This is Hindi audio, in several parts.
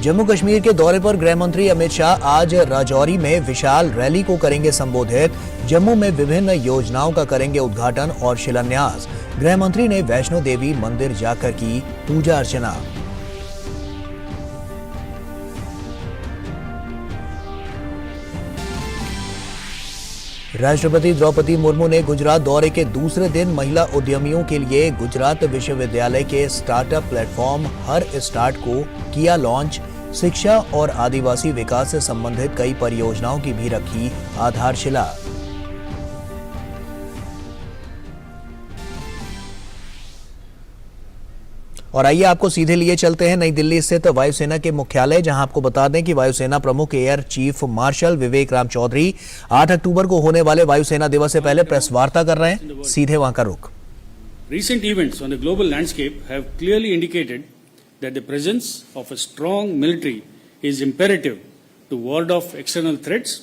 जम्मू कश्मीर के दौरे पर गृह मंत्री अमित शाह आज राजौरी में विशाल रैली को करेंगे संबोधित। जम्मू में विभिन्न योजनाओं का करेंगे उद्घाटन और शिलान्यास। गृह मंत्री ने वैष्णो देवी मंदिर जाकर की पूजा अर्चना। राष्ट्रपति द्रौपदी मुर्मू ने गुजरात दौरे के दूसरे दिन महिला उद्यमियों के लिए गुजरात विश्वविद्यालय के स्टार्टअप प्लेटफॉर्म हर स्टार्ट को किया लॉन्च। शिक्षा और आदिवासी विकास से संबंधित कई परियोजनाओं की भी रखी आधारशिला। और आइए आपको सीधे लिए चलते हैं नई दिल्ली स्थित वायुसेना के मुख्यालय, जहां आपको बता दें कि वायुसेना प्रमुख एयर चीफ मार्शल विवेक राम चौधरी 8 अक्टूबर को होने वाले वायुसेना दिवस से पहले प्रेस वार्ता कर रहे हैं। सीधे वहां का रुख। Recent events on the global landscape have clearly indicated that the presence of a strong military is imperative to ward off external threats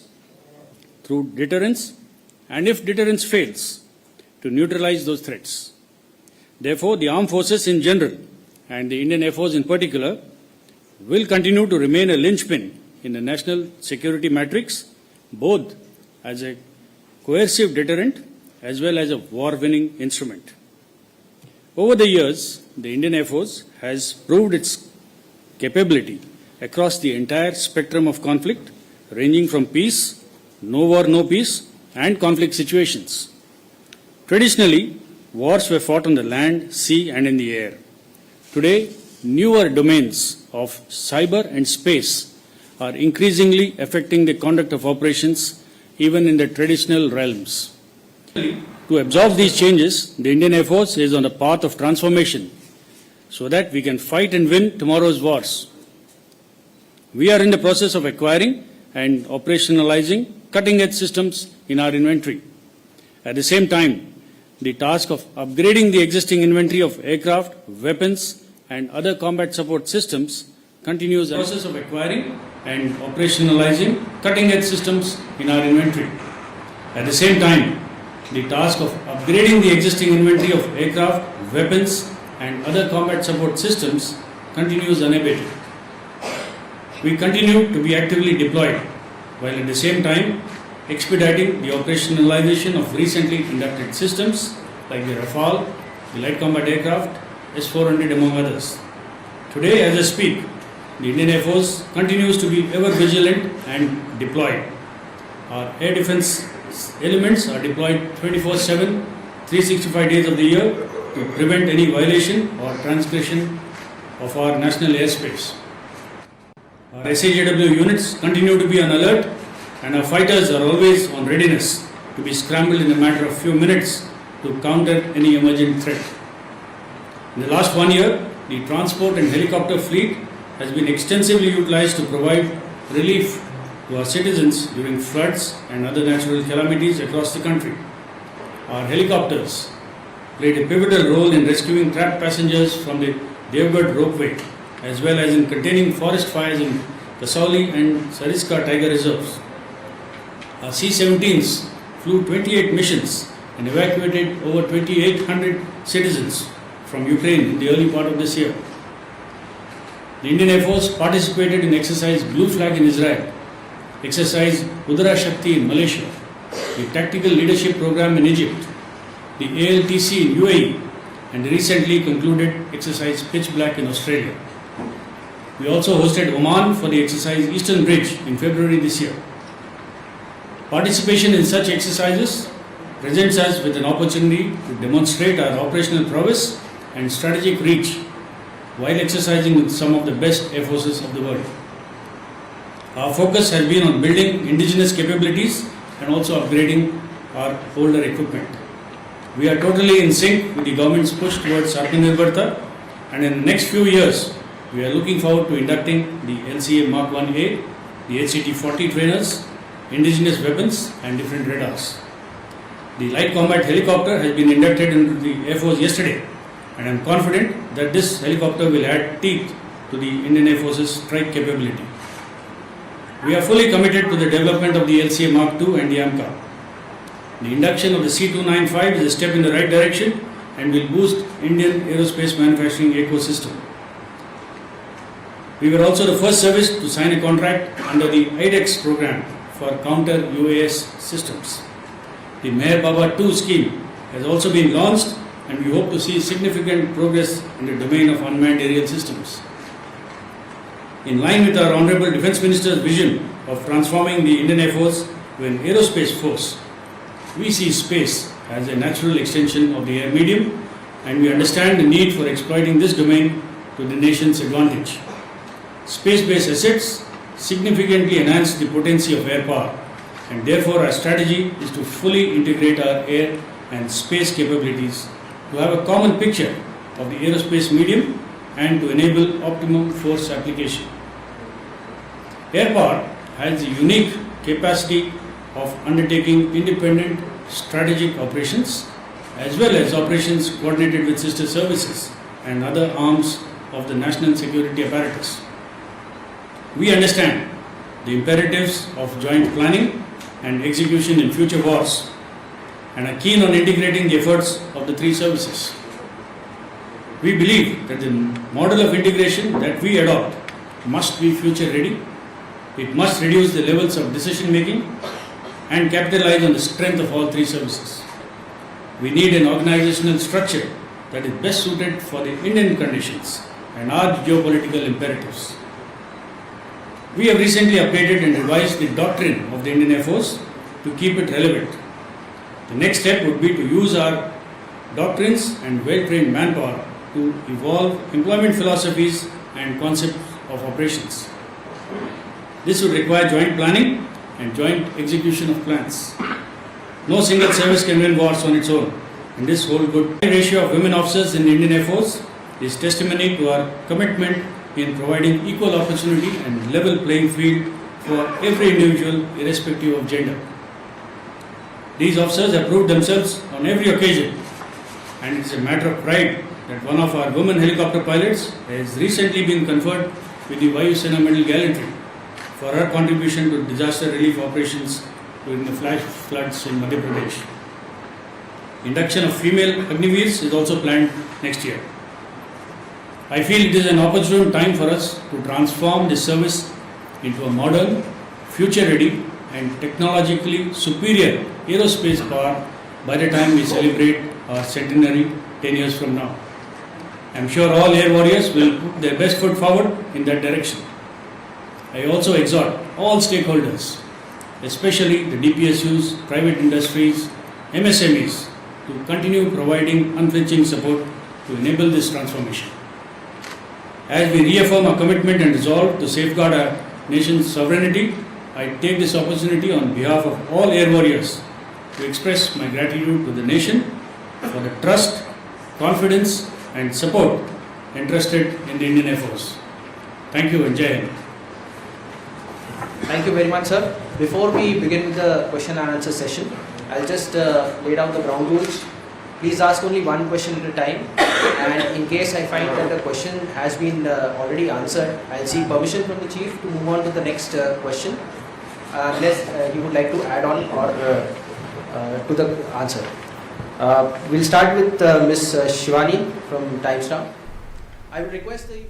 through deterrence, and if deterrence fails, to neutralize those threats. Therefore, the armed forces in general and the Indian Air Force in particular will continue to remain a linchpin in the national security matrix, both as a coercive deterrent as well as a war-winning instrument. Over the years, the Indian Air Force has proved its capability across the entire spectrum of conflict, ranging from peace, no war, no peace, and conflict situations. Traditionally, wars were fought on the land, sea, and in the air. Today, newer domains of cyber and space are increasingly affecting the conduct of operations even in the traditional realms. To absorb these changes, the Indian Air Force is on a path of transformation so that we can fight and win tomorrow's wars. We are in the process of acquiring and operationalizing cutting-edge systems in our inventory. At the same time, the task of upgrading the existing inventory of aircraft, weapons, and other combat support systems continues. The process of acquiring and operationalizing cutting-edge systems in our inventory. At the same time, the task of upgrading the existing inventory of aircraft, weapons, and other combat support systems continues unabated. We continue to be actively deployed, while at the same time expediting the operationalization of recently inducted systems like the Rafale, the light combat aircraft, S-400 among others. Today, as I speak, the Indian Air Force continues to be ever vigilant and deployed. Our air defense elements are deployed 24/7, 365 days of the year to prevent any violation or transgression of our national airspace. Our SAJW units continue to be on alert, and our fighters are always on readiness to be scrambled in a matter of few minutes to counter any emergent threat. In the last 1 year, the transport and helicopter fleet has been extensively utilized to provide relief to our citizens during floods and other natural calamities across the country. Our helicopters played a pivotal role in rescuing trapped passengers from the Devgarh ropeway, as well as in containing forest fires in Kasauli and Sariska tiger reserves. Our C-17s flew 28 missions and evacuated over 2,800 citizens from Ukraine in the early part of this year. The Indian Air Force participated in exercise Blue Flag in Israel, exercise Udara Shakti in Malaysia, the Tactical Leadership Program in Egypt, the ALTC in UAE, and the recently concluded exercise Pitch Black in Australia. We also hosted Oman for the exercise Eastern Bridge in February this year. Participation in such exercises presents us with an opportunity to demonstrate our operational prowess and strategic reach while exercising with some of the best air forces of the world. Our focus has been on building indigenous capabilities and also upgrading our older equipment. We are totally in sync with the government's push towards Atmanirbharta, and in the next few years, we are looking forward to inducting the LCA Mark 1A, the HCT-40 trainers, indigenous weapons, and different radars. The light combat helicopter has been inducted into the Air Force yesterday, and I am confident that this helicopter will add teeth to the Indian Air Force's strike capability. We are fully committed to the development of the LCA Mark II and the AMCA. The induction of the C-295 is a step in the right direction and will boost Indian aerospace manufacturing ecosystem. We were also the first service to sign a contract under the IDEX program for counter UAS systems. The Meher Baba 2 scheme has also been launched, and we hope to see significant progress in the domain of unmanned aerial systems. In line with our Honorable Defence Minister's vision of transforming the Indian Air Force to an aerospace force, we see space as a natural extension of the air medium, and we understand the need for exploiting this domain to the nation's advantage. Space-based assets significantly enhance the potency of air power, and therefore our strategy is to fully integrate our air and space capabilities to have a common picture of the aerospace medium and to enable optimum force application. Air power has the unique capacity of undertaking independent strategic operations as well as operations coordinated with sister services and other arms of the national security apparatus. We understand the imperatives of joint planning and execution in future wars and are keen on integrating the efforts of the three services. We believe that the model of integration that we adopt must be future ready. It must reduce the levels of decision making and capitalize on the strength of all three services. We need an organizational structure that is best suited for the Indian conditions and our geopolitical imperatives. We have recently updated and revised the doctrine of the Indian Air Force to keep it relevant. The next step would be to use our doctrines and well-trained manpower to evolve employment philosophies and concepts of operations. This would require joint planning and joint execution of plans. No single service can win wars on its own, and this whole good ratio of women officers in the Indian Air Force is testimony to our commitment in providing equal opportunity and level playing field for every individual irrespective of gender. These officers have proved themselves on every occasion, and it is a matter of pride that one of our women helicopter pilots has recently been conferred with the Vayu Sena Medal Gallantry for her contribution to disaster relief operations during the flash floods in Madhya Pradesh. Induction of female Agniveers is also planned next year. I feel it is an opportune time for us to transform this service into a modern, future-ready and technologically superior aerospace power by the time we celebrate our centenary 10 years from now. I am sure all air warriors will put their best foot forward in that direction. I also exhort all stakeholders, especially the DPSUs, private industries, MSMEs, to continue providing unflinching support to enable this transformation. As we reaffirm our commitment and resolve to safeguard our nation's sovereignty, I take this opportunity on behalf of all air warriors to express my gratitude to the nation for the trust, confidence and support entrusted in the Indian Air Force. Thank you and Jai Hind. Thank you very much, sir. Before we begin with the question and answer session, I'll just lay down the ground rules. Please ask only one question at a time, and in case I find that the question has been already answered, I'll seek permission from the chief to move on to the next question, unless you would like to add on or to the answer. We'll start with Ms. Shivani from Times Now. I would request the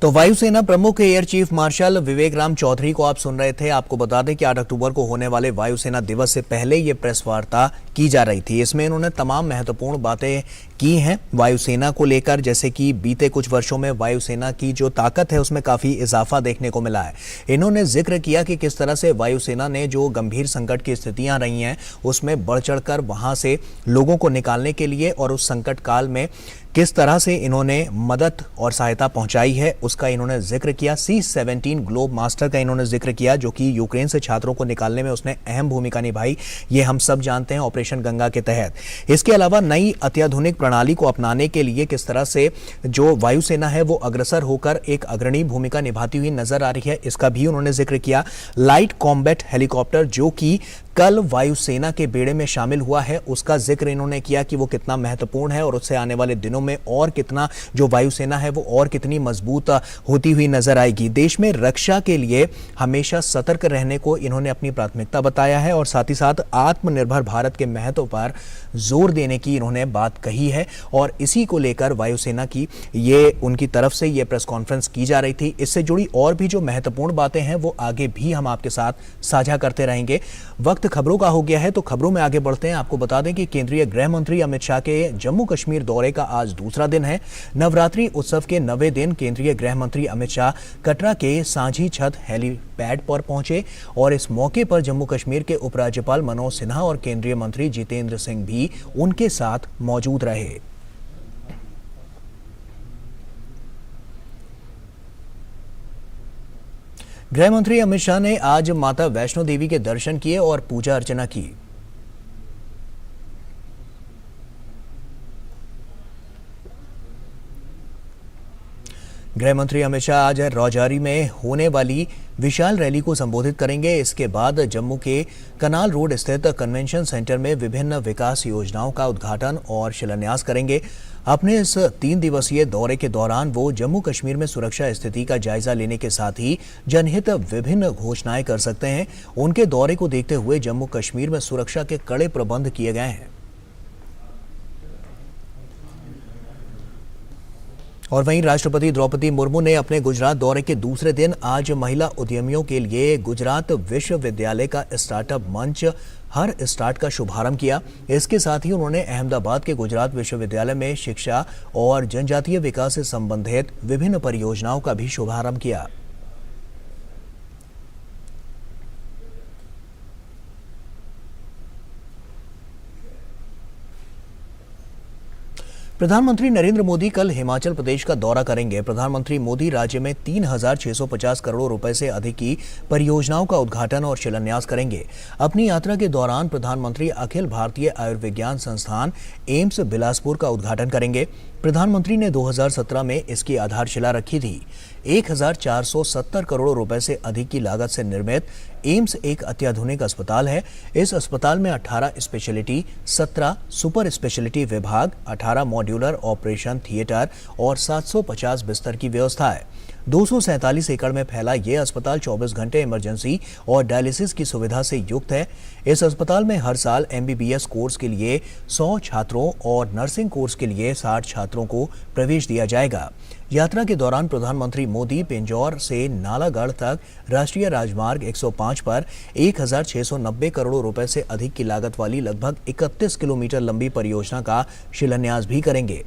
तो वायुसेना प्रमुख एयर चीफ मार्शल विवेक राम चौधरी को आप सुन रहे थे। आपको बता दें कि 8 अक्टूबर को होने वाले वायुसेना दिवस से पहले ये प्रेस वार्ता की जा रही थी। इसमें इन्होंने तमाम महत्वपूर्ण बातें की हैं वायुसेना को लेकर, जैसे कि बीते कुछ वर्षों में वायुसेना की जो ताकत है उसमें काफ़ी इजाफा देखने को मिला है। इन्होंने जिक्र किया कि किस तरह से वायुसेना ने जो गंभीर संकट की स्थितियां रही हैं उसमें बढ़ चढ़कर वहां से लोगों को निकालने के लिए और उस संकट काल में किस तरह से इन्होंने मदद और सहायता पहुंचाई है उसका इन्होंने जिक्र किया। C-17 ग्लोब मास्टर का इन्होंने जिक्र किया, जो कि यूक्रेन से छात्रों को निकालने में उसने अहम भूमिका निभाई, ये हम सब जानते हैं ऑपरेशन गंगा के तहत। इसके अलावा नई अत्याधुनिक प्रणाली को अपनाने के लिए किस तरह से जो वायुसेना है वो अग्रसर होकर एक अग्रणी भूमिका निभाती हुई नजर आ रही है, इसका भी उन्होंने जिक्र किया। लाइट कॉम्बैट हेलीकॉप्टर जो कि कल वायुसेना के बेड़े में शामिल हुआ है, उसका जिक्र इन्होंने किया कि वो कितना महत्वपूर्ण है और उससे आने वाले दिनों में और कितना जो वायुसेना है वो और कितनी मजबूत होती हुई नजर आएगी। देश में रक्षा के लिए हमेशा सतर्क रहने को इन्होंने अपनी प्राथमिकता बताया है और साथ ही साथ आत्मनिर्भर भारत के महत्व पर जोर देने की इन्होंने बात कही है और इसी को लेकर वायुसेना की ये उनकी तरफ से ये प्रेस कॉन्फ्रेंस की जा रही थी। इससे जुड़ी और भी जो महत्वपूर्ण बातें हैं वो आगे भी हम आपके साथ साझा करते रहेंगे। वक्त खबरों का हो गया है तो खबरों में आगे बढ़ते हैं। आपको बता दें कि केंद्रीय गृह मंत्री अमित शाह के जम्मू कश्मीर दौरे का आज दूसरा दिन है। नवरात्रि उत्सव के 9वें दिन केंद्रीय गृह मंत्री अमित शाह कटरा के सांझी छत हेलीपैड पर पहुंचे और इस मौके पर जम्मू कश्मीर के उपराज्यपाल मनोज सिन्हा और केंद्रीय मंत्री जितेंद्र सिंह भी उनके साथ मौजूद रहे। गृह मंत्री अमित शाह ने आज माता वैष्णो देवी के दर्शन किए और पूजा अर्चना की। गृह मंत्री अमित शाह आज रौजारी में होने वाली विशाल रैली को संबोधित करेंगे। इसके बाद जम्मू के कनाल रोड स्थित कन्वेंशन सेंटर में विभिन्न विकास योजनाओं का उद्घाटन और शिलान्यास करेंगे। अपने इस 3 दिवसीय दौरे के दौरान वो जम्मू कश्मीर में सुरक्षा स्थिति का जायजा लेने के साथ ही जनहित विभिन्न घोषणाएं कर सकते हैं। उनके दौरे को देखते हुए जम्मू कश्मीर में सुरक्षा के कड़े प्रबंध किए गए हैं। और वहीं राष्ट्रपति द्रौपदी मुर्मू ने अपने गुजरात दौरे के दूसरे दिन आज महिला उद्यमियों के लिए गुजरात विश्वविद्यालय का स्टार्टअप मंच हर स्टार्ट का शुभारंभ किया। इसके साथ ही उन्होंने अहमदाबाद के गुजरात विश्वविद्यालय में शिक्षा और जनजातीय विकास से संबंधित विभिन्न परियोजनाओं का भी शुभारंभ किया। प्रधानमंत्री नरेंद्र मोदी कल हिमाचल प्रदेश का दौरा करेंगे। प्रधानमंत्री मोदी राज्य में 3,650 करोड़ रुपए से अधिक की परियोजनाओं का उद्घाटन और शिलान्यास करेंगे। अपनी यात्रा के दौरान प्रधानमंत्री अखिल भारतीय आयुर्विज्ञान संस्थान एम्स बिलासपुर का उद्घाटन करेंगे। प्रधानमंत्री ने 2017 में इसकी आधारशिला रखी थी। 1,470 करोड़ रुपए से अधिक की लागत से निर्मित एम्स एक अत्याधुनिक अस्पताल है। इस अस्पताल में 18 स्पेशलिटी, 17 सुपर स्पेशलिटी विभाग, 18 मॉड्यूलर ऑपरेशन थिएटर और 750 बिस्तर की व्यवस्था है। 247 एकड़ में फैला ये अस्पताल 24 घंटे इमरजेंसी और डायलिसिस की सुविधा से युक्त है। इस अस्पताल में हर साल MBBS कोर्स के लिए 100 छात्रों और नर्सिंग कोर्स के लिए 60 छात्रों को प्रवेश दिया जाएगा। यात्रा के दौरान प्रधानमंत्री मोदी पिंजौर से नालागढ़ तक राष्ट्रीय राजमार्ग 105 पर 1,690 करोड़ रुपए से अधिक की लागत वाली लगभग 31 किलोमीटर लंबी परियोजना का शिलान्यास भी करेंगे।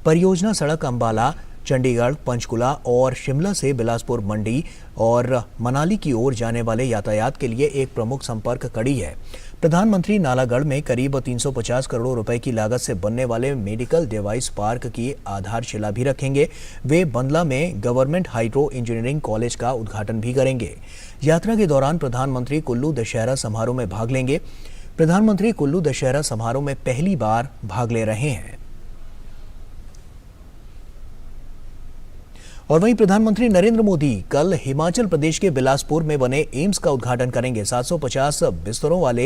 परियोजना सड़क अंबाला, चंडीगढ़, पंचकुला और शिमला से बिलासपुर, मंडी और मनाली की ओर जाने वाले यातायात के लिए एक प्रमुख संपर्क कड़ी है। प्रधानमंत्री नालागढ़ में करीब 350 करोड़ रुपए की लागत से बनने वाले मेडिकल डिवाइस पार्क की आधारशिला भी रखेंगे। वे बंदला में गवर्नमेंट हाइड्रो इंजीनियरिंग कॉलेज का उद्घाटन भी करेंगे। यात्रा के दौरान प्रधानमंत्री कुल्लू दशहरा समारोह में भाग लेंगे। प्रधानमंत्री कुल्लू दशहरा समारोह में पहली बार भाग ले रहे हैं। और वहीं प्रधानमंत्री नरेंद्र मोदी कल हिमाचल प्रदेश के बिलासपुर में बने एम्स का उद्घाटन करेंगे। 750 बिस्तरों वाले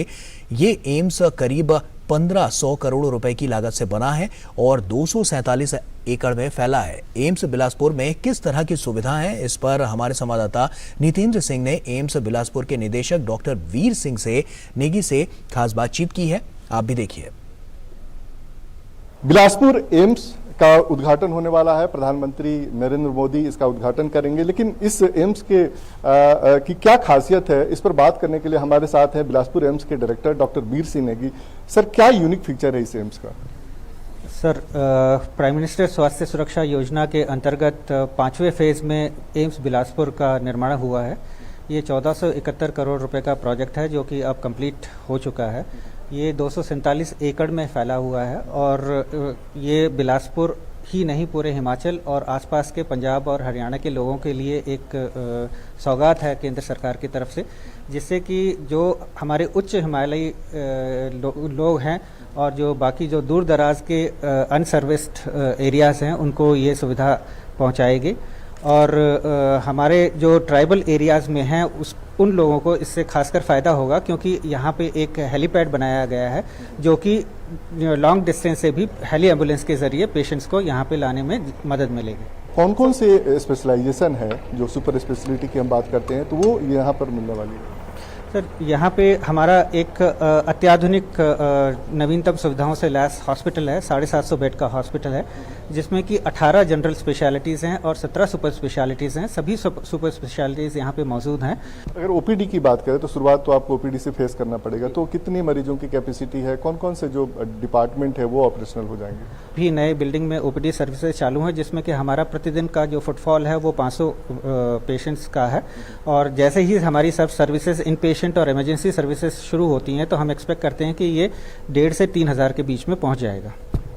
ये एम्स करीब 1500 करोड़ रुपए की लागत से बना है और 247 एकड़ में फैला है। एम्स बिलासपुर में किस तरह की सुविधा है, इस पर हमारे संवाददाता नितेंद्र सिंह ने एम्स बिलासपुर के निदेशक डॉक्टर वीर सिंह नेगी से खास बातचीत की है। आप भी देखिए। बिलासपुर एम्स का उद्घाटन होने वाला है। प्रधानमंत्री नरेंद्र मोदी इसका उद्घाटन करेंगे, लेकिन इस एम्स के की क्या खासियत है, इस पर बात करने के लिए हमारे साथ है बिलासपुर एम्स के director doctor Veer Singh Negi. Sir, क्या यूनिक फीचर है इस एम्स का? सर, प्राइम मिनिस्टर स्वास्थ्य सुरक्षा योजना के अंतर्गत 5वें फेज में एम्स बिलासपुर का निर्माण हुआ है। ये 1471 करोड़ रुपए का प्रोजेक्ट है जो कि अब कंप्लीट हो चुका है। ये 247 एकड़ में फैला हुआ है और ये बिलासपुर ही नहीं पूरे हिमाचल और आसपास के पंजाब और हरियाणा के लोगों के लिए एक सौगात है केंद्र सरकार की तरफ से, जिससे कि जो हमारे उच्च हिमालयी लोग हैं और जो बाकी जो दूर दराज के अनसर्विस्ड एरियाज़ हैं उनको ये सुविधा पहुंचाएगी। और हमारे जो ट्राइबल एरियाज़ में हैं उन लोगों को इससे खासकर फ़ायदा होगा, क्योंकि यहाँ पे एक हेलीपैड बनाया गया है जो कि लॉन्ग डिस्टेंस से भी हेली एम्बुलेंस के ज़रिए पेशेंट्स को यहाँ पे लाने में मदद मिलेगी। कौन कौन से स्पेशलाइजेशन है जो सुपर स्पेशलिटी की हम बात करते हैं तो वो यहाँ पर मिलने वाली है? सर, यहाँ पे हमारा एक अत्याधुनिक नवीनतम सुविधाओं से लैस हॉस्पिटल है, 750 बेड का हॉस्पिटल है, जिसमें कि 18 जनरल स्पेशलिटीज़ हैं और 17 सुपर स्पेशलिटीज़ हैं। सभी सुपर स्पेशलिटीज़ यहाँ पे मौजूद हैं। अगर ओपीडी की बात करें तो शुरुआत तो आपको ओपीडी से फेस करना पड़ेगा, तो कितनी मरीजों की कैपेसिटी है, कौन कौन से जो डिपार्टमेंट है वो ऑपरेशनल हो जाएंगे? भी नए बिल्डिंग में ओपीडी सर्विसेज चालू हैं, जिसमें कि हमारा प्रतिदिन का जो फुटफॉल है वो 500 पेशेंट्स का है। और जैसे ही हमारी सब सर्विसेज इन पेशेंट और इमरजेंसी सर्विसेज शुरू होती हैं तो हम एक्सपेक्ट करते हैं कि ये 1,500 से 3,000 के बीच में पहुंच जाएगा।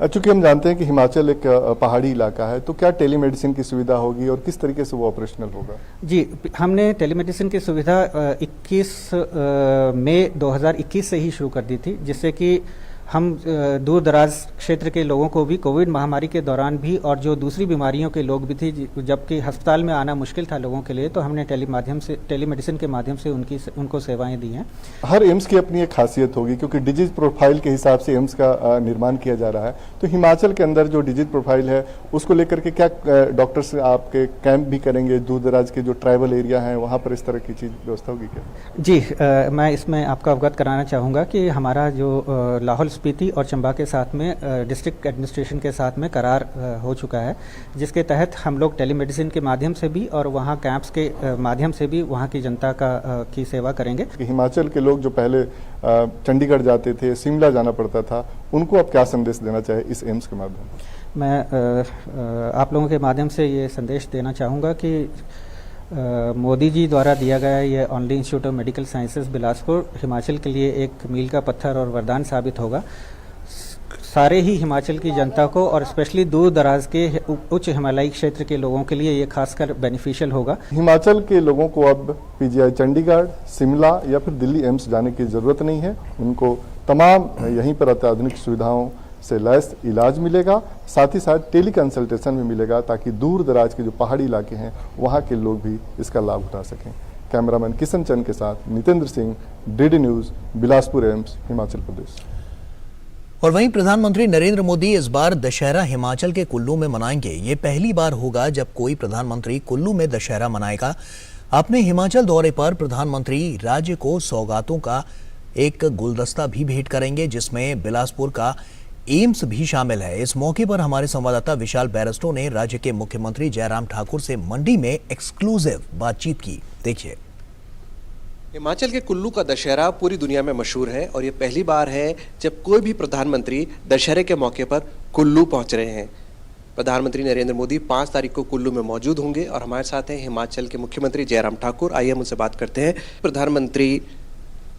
चूंकि हम जानते हैं कि हिमाचल एक पहाड़ी इलाका है, तो क्या टेलीमेडिसिन की सुविधा होगी और किस तरीके से वो ऑपरेशनल होगा? जी, हमने टेलीमेडिसिन की सुविधा 21 मई 2021 से ही शुरू कर दी थी, जिससे कि हम दूर दराज क्षेत्र के लोगों को भी कोविड महामारी के दौरान भी और जो दूसरी बीमारियों के लोग भी थे, जबकि अस्पताल में आना मुश्किल था लोगों के लिए, तो हमने टेलीमेडिसिन के माध्यम से उनको सेवाएं दी हैं। हर एम्स की अपनी एक खासियत होगी, क्योंकि डिजीज प्रोफाइल के हिसाब से एम्स का निर्माण किया जा रहा है। तो हिमाचल के अंदर जो डिजीज प्रोफाइल है उसको लेकर के क्या डॉक्टर्स आपके कैंप भी करेंगे? दूर दराज के जो ट्राइबल एरिया हैं वहाँ पर इस तरह की चीज व्यवस्था होगी क्या? जी, मैं इसमें आपको अवगत कराना चाहूँगा कि हमारा जो लाहौल स्पीति और चंबा के साथ में डिस्ट्रिक्ट एडमिनिस्ट्रेशन के साथ में करार हो चुका है, जिसके तहत हम लोग टेलीमेडिसिन के माध्यम से भी और वहाँ कैंप्स के माध्यम से भी वहाँ की जनता की सेवा करेंगे। हिमाचल के लोग जो पहले चंडीगढ़ जाते थे, शिमला जाना पड़ता था, उनको आप क्या संदेश देना चाहे इस एम्स के माध्यम? मैं आप लोगों के माध्यम से ये संदेश देना चाहूँगा कि मोदी जी द्वारा दिया गया ये only institute of medical sciences Bilaspur Himachal के लिए एक मील का पत्थर और वरदान साबित होगा। सारे ही हिमाचल की जनता को और स्पेशली दूर दराज के उच्च हिमालयी क्षेत्र के लोगों के लिए ये खासकर बेनिफिशियल होगा। हिमाचल के लोगों को अब पीजीआई चंडीगढ़, शिमला या फिर दिल्ली एम्स जाने की जरूरत नहीं है। उनको तमाम यहीं पर अत्याधुनिक सुविधाओं से लैस इलाज मिलेगा, साथ ही साथ टेली कंसल्टेशन भी मिलेगा, ताकि दूर दराज के जो पहाड़ी इलाके हैं वहाँ के लोग भी इसका लाभ उठा सकें। कैमरामैन किशन चंद के साथ Nitendra Singh, DD news, Bilaspur AIIMS, Himachal Pradesh. और वहीं प्रधानमंत्री नरेंद्र मोदी इस बार दशहरा हिमाचल के कुल्लू में मनाएंगे। ये पहली बार होगा जब कोई प्रधानमंत्री कुल्लू में दशहरा मनाएगा। अपने हिमाचल दौरे पर प्रधानमंत्री राज्य को सौगातों का एक गुलदस्ता भी भेंट करेंगे, जिसमें बिलासपुर का एम्स भी शामिल है। इस मौके पर हमारे संवाददाता विशाल बैरस्टो ने राज्य के मुख्यमंत्री जयराम ठाकुर से मंडी में एक्सक्लूसिव बातचीत की। देखिए। हिमाचल के कुल्लू का दशहरा पूरी दुनिया में मशहूर है और ये पहली बार है जब कोई भी प्रधानमंत्री दशहरे के मौके पर कुल्लू पहुंच रहे हैं। प्रधानमंत्री नरेंद्र मोदी 5 तारीख को कुल्लू में मौजूद होंगे और हमारे साथ हैं हिमाचल के मुख्यमंत्री जयराम ठाकुर। आइए हम उनसे बात करते हैं। प्रधानमंत्री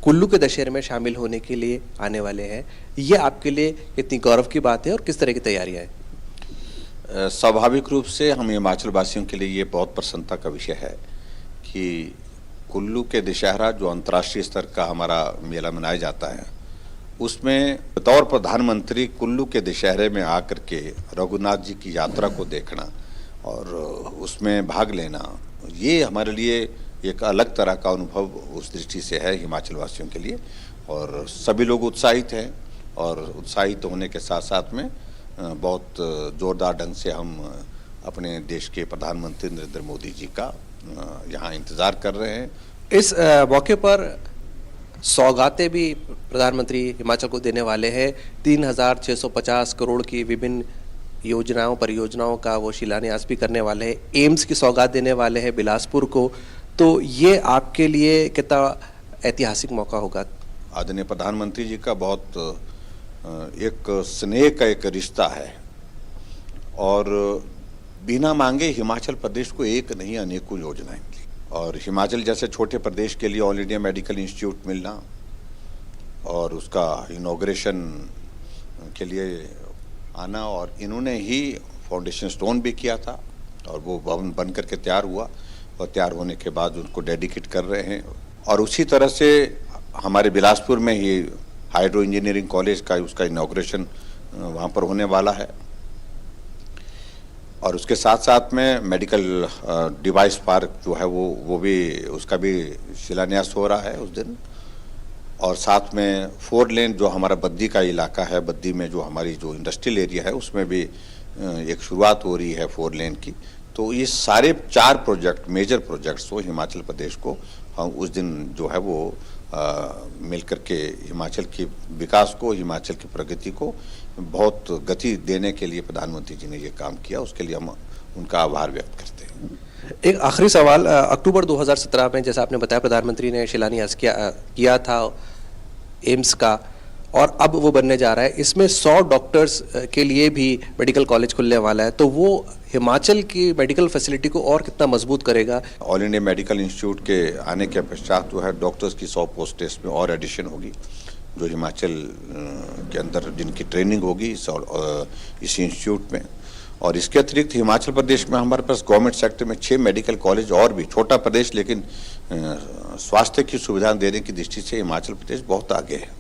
कुल्लू के दशहरे में शामिल होने के लिए आने वाले हैं, ये आपके लिए कितनी गौरव की बात है और किस तरह की तैयारियां हैं? स्वाभाविक रूप से हम हिमाचल वासियों के लिए ये बहुत प्रसन्नता का विषय है कि कुल्लू के दशहरा जो अंतर्राष्ट्रीय स्तर का हमारा मेला मनाया जाता है, उसमें बतौर प्रधानमंत्री कुल्लू के दशहरे में आकर के रघुनाथ जी की यात्रा को देखना और उसमें भाग लेना, ये हमारे लिए एक अलग तरह का अनुभव उस दृष्टि से है हिमाचल वासियों के लिए। और सभी लोग उत्साहित हैं और उत्साहित होने के साथ साथ में बहुत जोरदार ढंग से हम अपने देश के प्रधानमंत्री नरेंद्र मोदी जी का यहाँ इंतज़ार कर रहे हैं। इस मौके पर सौगातें भी प्रधानमंत्री हिमाचल को देने वाले हैं। 3,650 करोड़ की विभिन्न योजनाओं परियोजनाओं का वो शिलान्यास भी करने वाले हैं। एम्स की सौगात देने वाले हैं बिलासपुर को। तो ये आपके लिए कितना ऐतिहासिक मौका होगा? आदरणीय प्रधानमंत्री जी का बहुत एक स्नेह का एक रिश्ता है और बिना मांगे हिमाचल प्रदेश को एक नहीं अनेकों योजनाएं मिली। और हिमाचल जैसे छोटे प्रदेश के लिए ऑल इंडिया मेडिकल इंस्टीट्यूट मिलना और उसका इनॉग्रेशन के लिए आना, और इन्होंने ही फाउंडेशन स्टोन भी किया था और वो भवन बन करके तैयार हुआ और तैयार होने के बाद उनको डेडिकेट कर रहे हैं। और उसी तरह से हमारे बिलासपुर में ही हाइड्रो इंजीनियरिंग कॉलेज का उसका इनॉग्रेशन वहाँ पर होने वाला है। और उसके साथ साथ में मेडिकल डिवाइस पार्क जो है वो भी उसका भी शिलान्यास हो रहा है उस दिन। और साथ में 4 लेन जो हमारा बद्दी का इलाका है, बद्दी में जो हमारी जो इंडस्ट्रियल एरिया है उसमें भी एक शुरुआत हो रही है 4 लेन की। तो ये सारे 4 प्रोजेक्ट, मेजर प्रोजेक्ट्स को हिमाचल प्रदेश को हम उस दिन जो है वो मिलकर के हिमाचल के विकास को, हिमाचल की प्रगति को बहुत गति देने के लिए प्रधानमंत्री जी ने ये काम किया, उसके लिए हम उनका आभार व्यक्त करते हैं। एक आखिरी सवाल, अक्टूबर 2017 में जैसा आपने बताया प्रधानमंत्री ने शिलान्यास किया था एम्स का, और अब वो बनने जा रहा है। इसमें 100 डॉक्टर्स के लिए भी मेडिकल कॉलेज खुलने वाला है, तो वो हिमाचल की मेडिकल फैसिलिटी को और कितना मजबूत करेगा? ऑल इंडिया मेडिकल इंस्टीट्यूट के आने के पश्चात जो है डॉक्टर्स की 100 पोस्टें में और एडिशन होगी, जो हिमाचल के अंदर जिनकी ट्रेनिंग होगी इस इंस्टीट्यूट में। और इसके अतिरिक्त हिमाचल प्रदेश में हमारे पास गवर्नमेंट सेक्टर में 6 मेडिकल कॉलेज और भी, छोटा प्रदेश लेकिन स्वास्थ्य की सुविधा देने की दृष्टि से हिमाचल प्रदेश बहुत आगे है।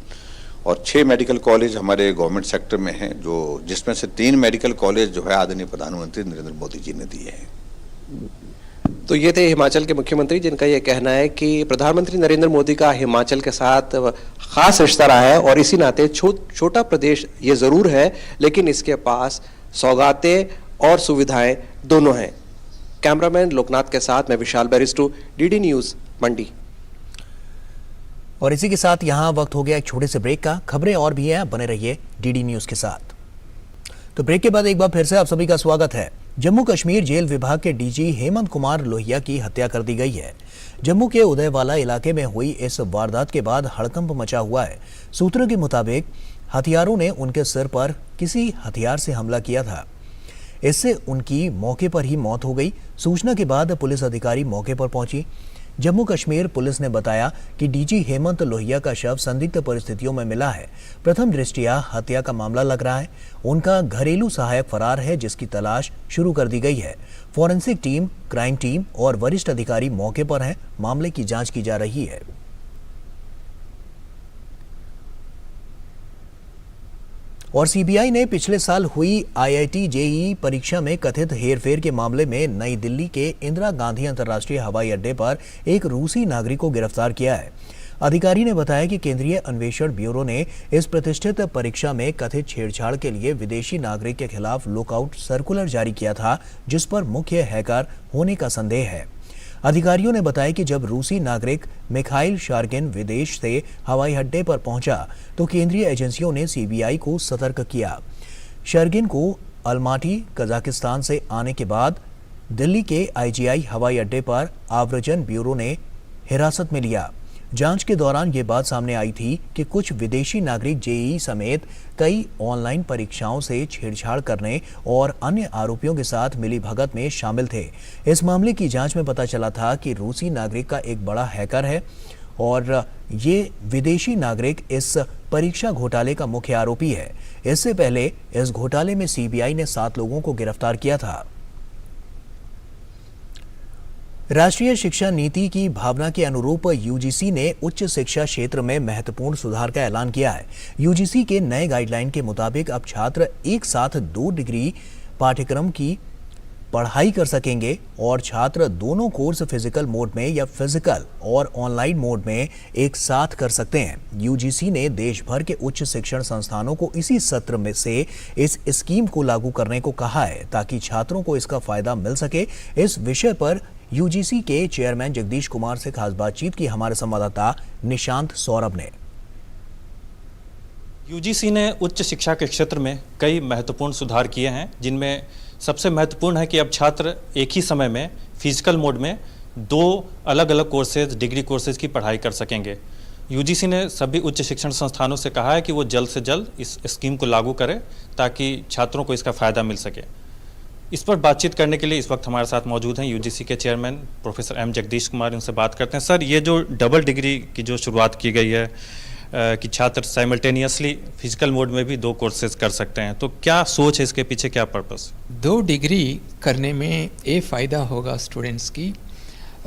और 6 मेडिकल कॉलेज हमारे गवर्नमेंट सेक्टर में हैं, जो जिसमें से 3 मेडिकल कॉलेज जो है आदरणीय प्रधानमंत्री नरेंद्र मोदी जी ने दिए हैं। तो ये थे हिमाचल के मुख्यमंत्री जिनका ये कहना है कि प्रधानमंत्री नरेंद्र मोदी का हिमाचल के साथ खास रिश्ता रहा है, और इसी नाते छोटा प्रदेश ये जरूर है लेकिन इसके पास सौगातें और सुविधाएं दोनों हैं। कैमरामैन लोकनाथ के साथ मैं विशाल बैरिस्टो, डीडी न्यूज, मंडी। और इसी के साथ यहाँ वक्त हो गया एक छोटे से ब्रेक का। खबरें और भी हैं, बने रहिए डीडी न्यूज के साथ। तो ब्रेक के बाद एक बार फिर से आप सभी का स्वागत है। जम्मू कश्मीर जेल विभाग के डीजी हेमंत कुमार लोहिया की हत्या कर दी गई है। जम्मू के उदयवाला इलाके में हुई इस वारदात के बाद हड़कंप मचा हुआ है। सूत्रों के मुताबिक हथियारों ने उनके सिर पर किसी हथियार से हमला किया था, इससे उनकी मौके पर ही मौत हो गई। सूचना के बाद पुलिस अधिकारी मौके पर पहुंची। जम्मू कश्मीर पुलिस ने बताया कि डीजी हेमंत लोहिया का शव संदिग्ध परिस्थितियों में मिला है। प्रथम दृष्टया हत्या का मामला लग रहा है। उनका घरेलू सहायक फरार है, जिसकी तलाश शुरू कर दी गई है। फॉरेंसिक टीम, क्राइम टीम और वरिष्ठ अधिकारी मौके पर हैं। मामले की जांच की जा रही है। और सीबीआई ने पिछले साल हुई आईआईटी जेईई परीक्षा में कथित हेरफेर के मामले में नई दिल्ली के इंदिरा गांधी अंतर्राष्ट्रीय हवाई अड्डे पर एक रूसी नागरिक को गिरफ्तार किया है। अधिकारी ने बताया कि केंद्रीय अन्वेषण ब्यूरो ने इस प्रतिष्ठित परीक्षा में कथित छेड़छाड़ के लिए विदेशी नागरिक के खिलाफ लुकआउट सर्कुलर जारी किया था, जिस पर मुख्य हैकर होने का संदेह है। अधिकारियों ने बताया कि जब रूसी नागरिक मिखाइल शार्गिन विदेश से हवाई अड्डे पर पहुंचा तो केंद्रीय एजेंसियों ने सीबीआई को सतर्क किया। शार्गिन को अलमाटी, कजाकिस्तान से आने के बाद दिल्ली के आईजीआई हवाई अड्डे पर आव्रजन ब्यूरो ने हिरासत में लिया। जांच के दौरान ये बात सामने आई थी कि कुछ विदेशी नागरिक जेईई समेत कई ऑनलाइन परीक्षाओं से छेड़छाड़ करने और अन्य आरोपियों के साथ मिली भगत में शामिल थे। इस मामले की जांच में पता चला था कि रूसी नागरिक का एक बड़ा हैकर है और ये विदेशी नागरिक इस परीक्षा घोटाले का मुख्य आरोपी है। इससे पहले इस घोटाले में सीबीआई ने 7 लोगों को गिरफ्तार किया था। राष्ट्रीय शिक्षा नीति की भावना के अनुरूप यूजीसी ने उच्च शिक्षा क्षेत्र में महत्वपूर्ण सुधार का ऐलान किया है। यूजीसी के नए गाइडलाइन के मुताबिक अब छात्र एक साथ 2 डिग्री पाठ्यक्रम की पढ़ाई कर सकेंगे और छात्र दोनों कोर्स फिजिकल मोड में या फिजिकल और ऑनलाइन मोड में एक साथ कर सकते हैं। यूजीसी ने देश भर के उच्च शिक्षण संस्थानों को इसी सत्र में से इस स्कीम को लागू करने को कहा है ताकि छात्रों को इसका फायदा मिल सके। इस विषय पर यूजीसी के चेयरमैन जगदीश कुमार से खास बातचीत की हमारे संवाददाता निशांत सौरभ ने। यूजीसी ने उच्च शिक्षा के क्षेत्र में कई महत्वपूर्ण सुधार किए हैं, जिनमें सबसे महत्वपूर्ण है कि अब छात्र एक ही समय में फिजिकल मोड में 2 अलग अलग कोर्सेज, डिग्री कोर्सेज की पढ़ाई कर सकेंगे। यूजीसी ने सभी उच्च शिक्षण संस्थानों से कहा है कि वो जल्द से जल्द इस स्कीम को लागू करें ताकि छात्रों को इसका फ़ायदा मिल सके। इस पर बातचीत करने के लिए इस वक्त हमारे साथ मौजूद हैं यूजीसी के chairman professor M Jagadesh Kumar. उनसे बात करते हैं। सर, ये जो डबल डिग्री की जो शुरुआत की गई है कि छात्र साइमल्टेनियसली फिजिकल मोड में भी 2 कोर्सेज कर सकते हैं, तो क्या सोच है इसके पीछे, क्या पर्पस? 2 डिग्री करने में ये फ़ायदा होगा स्टूडेंट्स की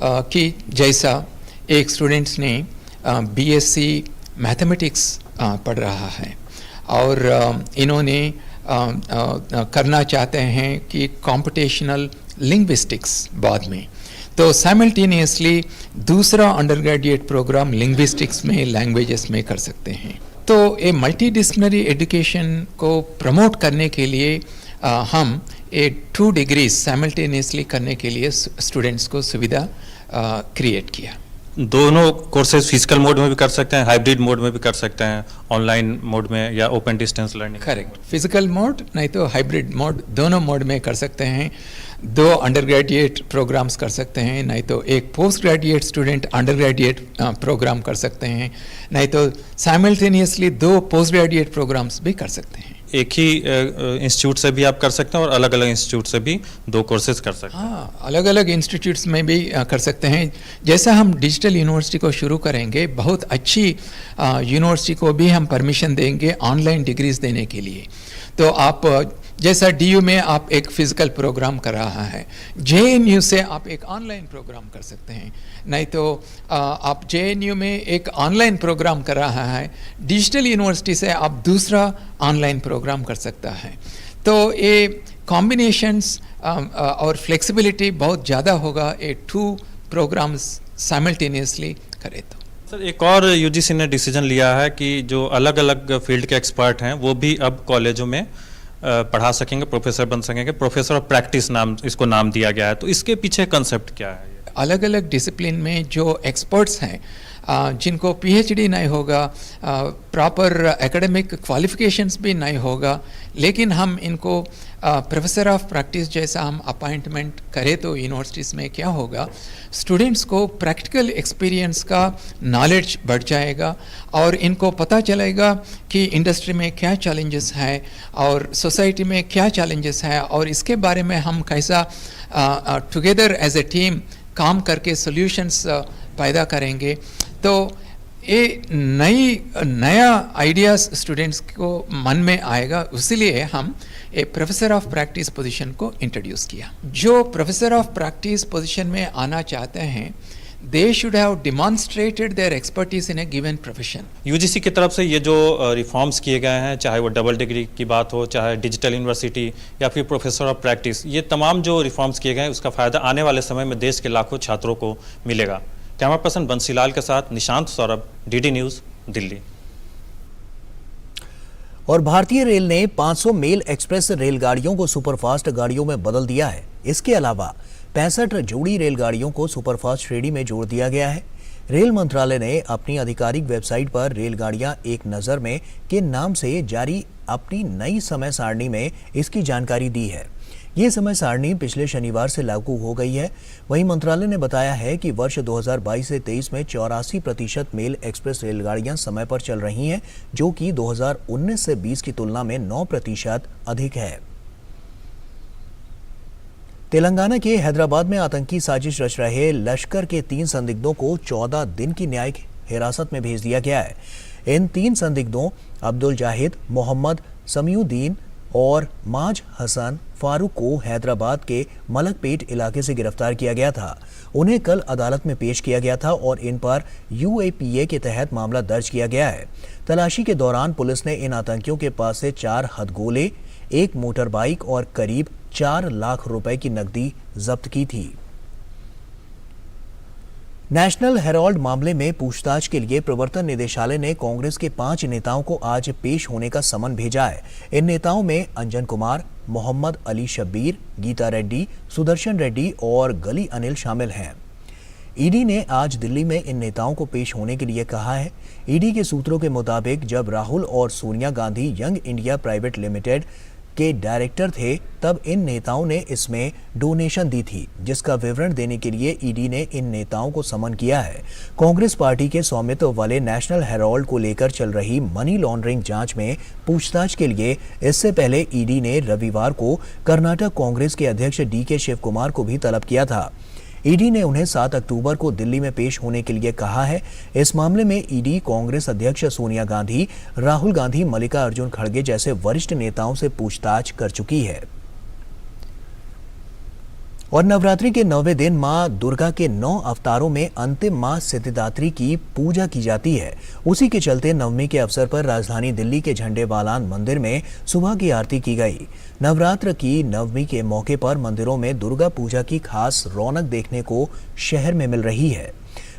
कि जैसा एक स्टूडेंट्स ने बीएससी मैथमेटिक्स पढ़ रहा है और इन्होंने करना चाहते हैं कि कॉम्पिटिशनल लिंग्विस्टिक्स बाद में, तो साइमल्टेनियसली दूसरा अंडर ग्रेजुएट प्रोग्राम लिंग्विस्टिक्स में, लैंग्वेजेस में कर सकते हैं। तो ये मल्टीडिसिप्लिनरी एजुकेशन को प्रमोट करने के लिए हम 2 डिग्रीज साइमल्टेनियसली करने के लिए स्टूडेंट्स को सुविधा क्रिएट किया। दोनों कोर्सेज फिजिकल मोड में भी कर सकते हैं, हाइब्रिड मोड में भी कर सकते हैं, ऑनलाइन मोड में या open distance learning. Correct, physical mode नहीं तो हाइब्रिड मोड, दोनों मोड में कर सकते हैं। 2 अंडर ग्रेजुएट प्रोग्राम्स कर सकते हैं, नहीं तो एक postgraduate student undergraduate programme कर सकते हैं, नहीं तो साइमल्टेनियसली 2 पोस्ट ग्रेजुएट प्रोग्राम्स भी कर सकते हैं। एक ही इंस्टीट्यूट से भी आप कर सकते हैं और अलग अलग इंस्टीट्यूट से भी 2 कोर्सेज कर सकते हैं। हाँ, अलग अलग इंस्टीट्यूट्स में भी कर सकते हैं। जैसा हम डिजिटल यूनिवर्सिटी को शुरू करेंगे, बहुत अच्छी यूनिवर्सिटी को भी हम परमिशन देंगे ऑनलाइन डिग्रीज देने के लिए। तो आप जैसा DU में आप एक फिजिकल प्रोग्राम कर रहा है, JNU से आप एक ऑनलाइन प्रोग्राम कर सकते हैं, नहीं तो आप JNU में एक ऑनलाइन प्रोग्राम कर रहा है, डिजिटल यूनिवर्सिटी से आप दूसरा ऑनलाइन प्रोग्राम कर सकता है। तो ये कॉम्बिनेशंस और फ्लेक्सिबिलिटी बहुत ज़्यादा होगा, ये 2 प्रोग्राम्स साइमल्टेनियसली करे तो। सर, एक और UGC ने डिसीजन लिया है कि जो अलग अलग फील्ड के एक्सपर्ट हैं वो भी अब कॉलेजों में पढ़ा सकेंगे, प्रोफेसर बन सकेंगे। प्रोफेसर ऑफ प्रैक्टिस नाम इसको नाम दिया गया है, तो इसके पीछे कंसेप्ट क्या है? अलग अलग डिसिप्लिन में जो एक्सपर्ट्स हैं, जिनको PhD नहीं होगा, प्रॉपर एकेडमिक क्वालिफिकेशंस भी नहीं होगा, लेकिन हम इनको प्रोफेसर ऑफ प्रैक्टिस जैसा हम अपॉइंटमेंट करें तो यूनिवर्सिटीज़ में क्या होगा, स्टूडेंट्स को प्रैक्टिकल एक्सपीरियंस का नॉलेज बढ़ जाएगा और इनको पता चलेगा कि इंडस्ट्री में क्या चैलेंजेस हैं और सोसाइटी में क्या चैलेंजेस हैं और इसके बारे में हम कैसा टुगेदर एज ए टीम काम करके सॉल्यूशंस पैदा करेंगे। तो ये नया आइडियाज़ स्टूडेंट्स को मन में आएगा, इसलिए हम एक प्रोफेसर ऑफ प्रैक्टिस पोजीशन को इंट्रोड्यूस किया। जो प्रोफेसर ऑफ प्रैक्टिस पोजीशन में आना चाहते हैं, they should have demonstrated their expertise in a given profession. UGC की तरफ से ये जो रिफॉर्म्स किए गए हैं, चाहे वो डबल डिग्री की बात हो, चाहे डिजिटल यूनिवर्सिटी या फिर प्रोफेसर ऑफ प्रैक्टिस, ये तमाम जो रिफॉर्म्स किए गए हैं उसका फ़ायदा आने वाले समय में देश के लाखों छात्रों को मिलेगा। कैमरा पर्सन बंसीलाल के साथ निशांत सौरभ, DD न्यूज़, दिल्ली। और भारतीय रेल ने 500 मेल एक्सप्रेस रेलगाड़ियों को सुपरफास्ट गाड़ियों में बदल दिया है। इसके अलावा 65 जोड़ी रेलगाड़ियों को सुपरफास्ट श्रेणी में जोड़ दिया गया है। रेल मंत्रालय ने अपनी आधिकारिक वेबसाइट पर रेलगाड़ियां एक नज़र में के नाम से जारी अपनी नई समय सारणी में इसकी जानकारी दी है। ये समय सारणी पिछले शनिवार से लागू हो गई है। वहीं मंत्रालय ने बताया है कि वर्ष 2022 से 23 में 84% मेल एक्सप्रेस रेलगाड़ियां समय पर चल रही हैं, जो कि 2019 से 20 की तुलना में 9% अधिक है। तेलंगाना के हैदराबाद में आतंकी साजिश रच रहे लश्कर के 3 संदिग्धों को 14 दिन की न्यायिक हिरासत में भेज दिया गया है। इन 3 संदिग्धों अब्दुल जाहिद, मोहम्मद समीउद्दीन और माज हसन फारूक को हैदराबाद के मलकपेट इलाके से गिरफ्तार किया गया था। उन्हें कल अदालत में पेश किया गया था और इन पर UAPA के तहत मामला दर्ज किया गया है। तलाशी के दौरान पुलिस ने इन आतंकियों के पास से 4 हथगोले, 1 मोटर बाइक और करीब 4 लाख रुपए की नकदी जब्त की थी। नेशनल हेराल्ड मामले में पूछताछ के लिए प्रवर्तन निदेशालय ने कांग्रेस के 5 नेताओं को आज पेश होने का समन भेजा है। इन नेताओं में अंजन कुमार, मोहम्मद अली शब्बीर, गीता रेड्डी, सुदर्शन रेड्डी और गली अनिल शामिल हैं। ईडी ने आज दिल्ली में इन नेताओं को पेश होने के लिए कहा है। ईडी के सूत्रों के मुताबिक जब राहुल और Sonia Gandhi young India private limited के डायरेक्टर थे, तब इन नेताओं ने इसमें डोनेशन दी थी, जिसका विवरण देने के लिए ईडी ने इन नेताओं को समन किया है। कांग्रेस पार्टी के स्वामित्व वाले नेशनल हेराल्ड को लेकर चल रही मनी लॉन्ड्रिंग जांच में पूछताछ के लिए इससे पहले ईडी ने रविवार को कर्नाटक कांग्रेस के अध्यक्ष DK शिव कुमार को भी तलब किया था। ईडी ने उन्हें 7 अक्टूबर को दिल्ली में पेश होने के लिए कहा है। इस मामले में ईडी कांग्रेस अध्यक्ष सोनिया गांधी, राहुल गांधी, मल्लिकार्जुन खड़गे जैसे वरिष्ठ नेताओं से पूछताछ कर चुकी है। और नवरात्रि के 9वें दिन मां दुर्गा के 9 अवतारों में अंतिम मां सिद्धिदात्री की पूजा की जाती है। उसी के चलते नवमी के अवसर पर राजधानी दिल्ली के झंडेवालान मंदिर में सुबह की आरती की गई। नवरात्र की नवमी के मौके पर मंदिरों में दुर्गा पूजा की खास रौनक देखने को शहर में मिल रही है।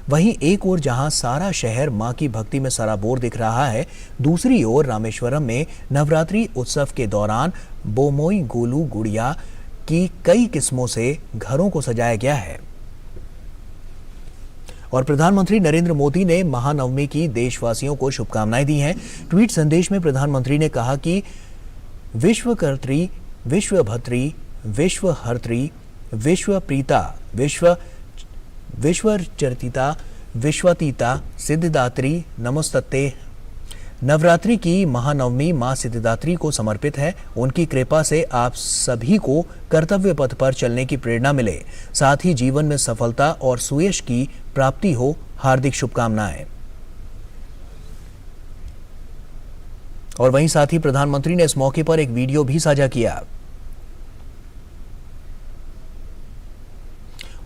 वहीं एक ओर जहां सारा शहर मां की भक्ति में सराबोर दिख रहा है, दूसरी ओर रामेश्वरम में नवरात्रि उत्सव के दौरान बोमोई गोलू गुड़िया की कई किस्मों से घरों को सजाया गया है। और प्रधानमंत्री नरेंद्र मोदी ने महानवमी की देशवासियों को शुभकामनाएं दी हैं। ट्वीट संदेश में प्रधानमंत्री ने कहा कि विश्वकर्त्री, विश्वभत्री, विश्वहर्त्री, विश्वप्रीता, विश्वचर्तिता, विश्वातीता, सिद्धिदात्री नमस्तते। नवरात्रि की महानवमी मां सिद्धिदात्री को समर्पित है। उनकी कृपा से आप सभी को कर्तव्य पथ पर चलने की प्रेरणा मिले, साथ ही जीवन में सफलता और सुयश की प्राप्ति हो। हार्दिक शुभकामनाएं। और वहीं साथ ही प्रधानमंत्री ने इस मौके पर एक वीडियो भी साझा किया।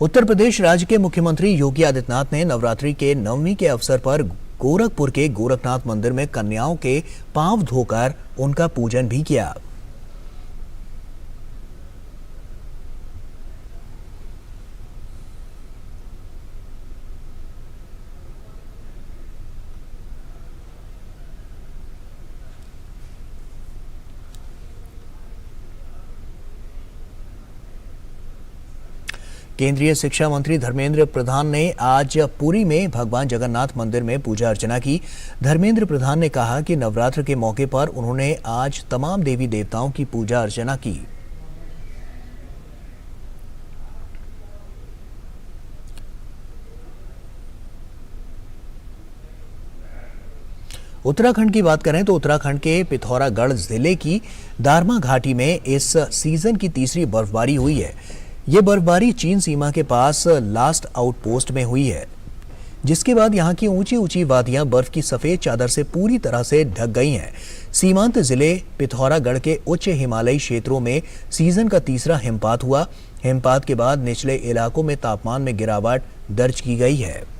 उत्तर प्रदेश राज्य के मुख्यमंत्री योगी आदित्यनाथ ने नवरात्रि के 9वीं के अवसर पर गोरखपुर के गोरखनाथ मंदिर में कन्याओं के पांव धोकर उनका पूजन भी किया। केंद्रीय शिक्षा मंत्री धर्मेंद्र प्रधान ने आज पुरी में भगवान जगन्नाथ मंदिर में पूजा अर्चना की। धर्मेंद्र प्रधान ने कहा कि नवरात्र के मौके पर उन्होंने आज तमाम देवी देवताओं की पूजा अर्चना की। उत्तराखंड की बात करें तो उत्तराखंड के पिथौरागढ़ जिले की दारमा घाटी में इस सीजन की तीसरी बर्फबारी हुई है। ये बर्फबारी चीन सीमा के पास लास्ट आउटपोस्ट में हुई है, जिसके बाद यहाँ की ऊंची ऊंची वादियां बर्फ की सफेद चादर से पूरी तरह से ढक गई हैं। सीमांत जिले पिथौरागढ़ के उच्च हिमालयी क्षेत्रों में सीजन का तीसरा हिमपात हुआ। हिमपात के बाद निचले इलाकों में तापमान में गिरावट दर्ज की गई है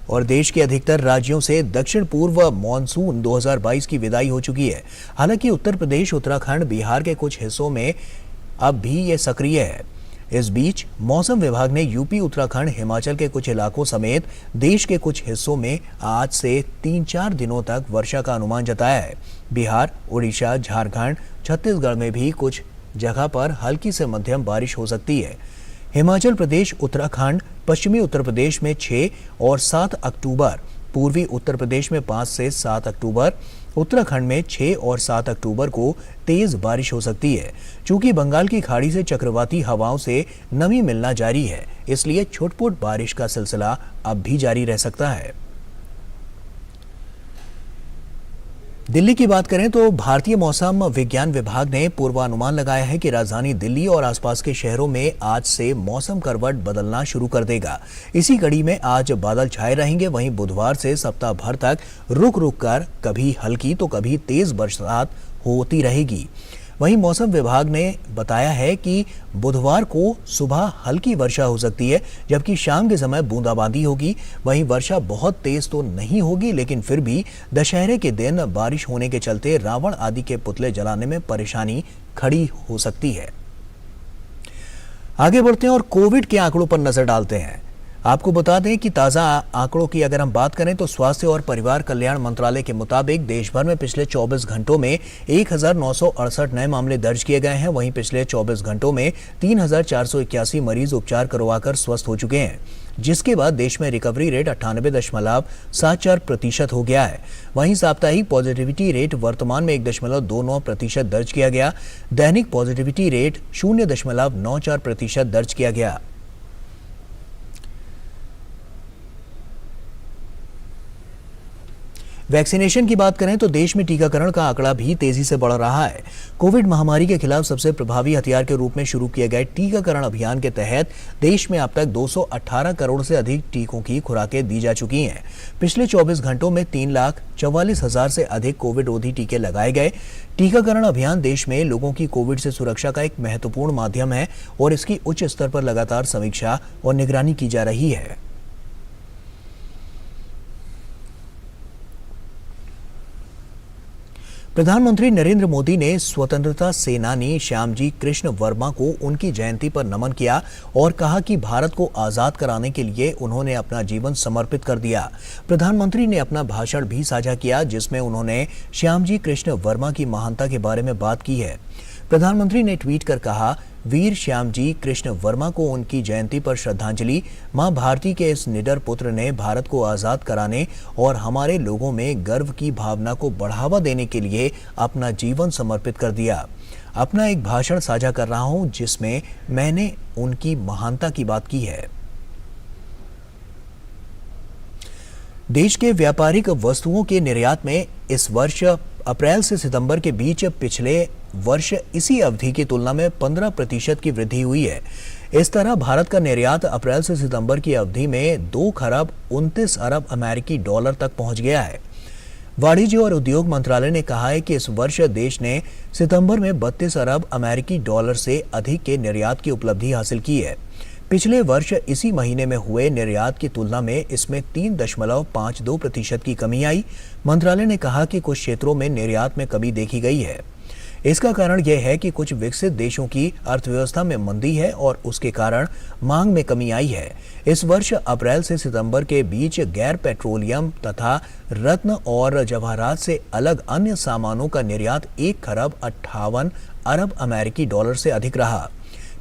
और देश के अधिकतर राज्यों से दक्षिण पूर्व मॉनसून 2022 की विदाई हो चुकी है। हालांकि उत्तर प्रदेश, उत्तराखंड, बिहार के कुछ हिस्सों में अब भी ये सक्रिय है। इस बीच मौसम विभाग ने यूपी, उत्तराखंड, हिमाचल के कुछ इलाकों समेत देश के कुछ हिस्सों में आज से 3-4 दिनों तक वर्षा का अनुमान जताया है। बिहार, उड़ीसा, झारखंड, छत्तीसगढ़ में भी कुछ जगह पर हल्की से मध्यम बारिश हो सकती है। हिमाचल प्रदेश, उत्तराखंड, पश्चिमी उत्तर प्रदेश में 6 और 7 अक्टूबर, पूर्वी उत्तर प्रदेश में 5 से 7 अक्टूबर, उत्तराखंड में 6 और 7 अक्टूबर को तेज बारिश हो सकती है। चूंकि बंगाल की खाड़ी से चक्रवाती हवाओं से नमी मिलना जारी है, इसलिए छुटपुट बारिश का सिलसिला अब भी जारी रह सकता है। दिल्ली की बात करें तो भारतीय मौसम विज्ञान विभाग ने पूर्वानुमान लगाया है कि राजधानी दिल्ली और आसपास के शहरों में आज से मौसम करवट बदलना शुरू कर देगा। इसी कड़ी में आज बादल छाए रहेंगे। वहीं बुधवार से सप्ताह भर तक रुक रुक कर कभी हल्की तो कभी तेज बरसात होती रहेगी। वहीं मौसम विभाग ने बताया है कि बुधवार को सुबह हल्की वर्षा हो सकती है, जबकि शाम के समय बूंदाबांदी होगी। वहीं वर्षा बहुत तेज तो नहीं होगी, लेकिन फिर भी दशहरे के दिन बारिश होने के चलते रावण आदि के पुतले जलाने में परेशानी खड़ी हो सकती है। आगे बढ़ते हैं और कोविड के आंकड़ों पर नजर डालते हैं। आपको बता दें कि ताज़ा आंकड़ों की अगर हम बात करें तो स्वास्थ्य और परिवार कल्याण मंत्रालय के मुताबिक देश भर में पिछले 24 घंटों में 1968 नए मामले दर्ज किए गए हैं। वहीं पिछले 24 घंटों में 3481 मरीज उपचार करवाकर स्वस्थ हो चुके हैं, जिसके बाद देश में रिकवरी रेट 98.74% हो गया है। वहीं साप्ताहिक पॉजिटिविटी रेट वर्तमान में 1.29% दर्ज किया गया। दैनिक पॉजिटिविटी रेट 0.94% दर्ज किया गया। वैक्सीनेशन की बात करें तो देश में टीकाकरण का आंकड़ा भी तेजी से बढ़ रहा है। कोविड महामारी के खिलाफ सबसे प्रभावी हथियार के रूप में शुरू किए गए टीकाकरण अभियान के तहत देश में अब तक 218 करोड़ से अधिक टीकों की खुराकें दी जा चुकी हैं। पिछले 24 घंटों में 3,44,000 से अधिक कोविड रोधी टीके लगाए गए। टीकाकरण अभियान देश में लोगों की कोविड से सुरक्षा का एक महत्वपूर्ण माध्यम है और इसकी उच्च स्तर पर लगातार समीक्षा और निगरानी की जा रही है। प्रधानमंत्री नरेंद्र मोदी ने स्वतंत्रता सेनानी श्यामजी कृष्ण वर्मा को उनकी जयंती पर नमन किया और कहा कि भारत को आजाद कराने के लिए उन्होंने अपना जीवन समर्पित कर दिया। प्रधानमंत्री ने अपना भाषण भी साझा किया जिसमें उन्होंने श्यामजी कृष्ण वर्मा की महानता के बारे में बात की है। प्रधानमंत्री ने ट्वीट कर कहा, वीर श्यामजी कृष्ण वर्मा को उनकी जयंती पर श्रद्धांजलि। मां भारती के इस निडर पुत्र ने भारत को आजाद कराने और हमारे लोगों में गर्व की भावना को बढ़ावा देने के लिए अपना जीवन समर्पित कर दिया। अपना एक भाषण साझा कर रहा हूं जिसमें मैंने उनकी महानता की बात की है। देश के व्यापारिक वस्तुओं के निर्यात में इस वर्ष अप्रैल से सितंबर के बीच पिछले वर्ष इसी अवधि की तुलना में 15% की वृद्धि हुई है। इस तरह भारत का निर्यात अप्रैल से सितंबर की अवधि में 2 खरब 29 अरब अमेरिकी डॉलर तक पहुंच गया है। वाणिज्य और उद्योग मंत्रालय ने कहा है कि इस वर्ष देश ने सितंबर में 32 अरब अमेरिकी डॉलर से अधिक के निर्यात की उपलब्धि हासिल की है। पिछले वर्ष इसी महीने में हुए निर्यात की तुलना में इसमें 3.52% की कमी आई। मंत्रालय ने कहा कि कुछ क्षेत्रों में निर्यात में कमी देखी गई है। इसका कारण यह है कि कुछ विकसित देशों की अर्थव्यवस्था में मंदी है और उसके कारण मांग में कमी आई है। इस वर्ष अप्रैल से सितंबर के बीच गैर पेट्रोलियम तथा रत्न और जवाहरात से अलग अन्य सामानों का निर्यात 1 खरब 58 अरब अमेरिकी डॉलर से अधिक रहा।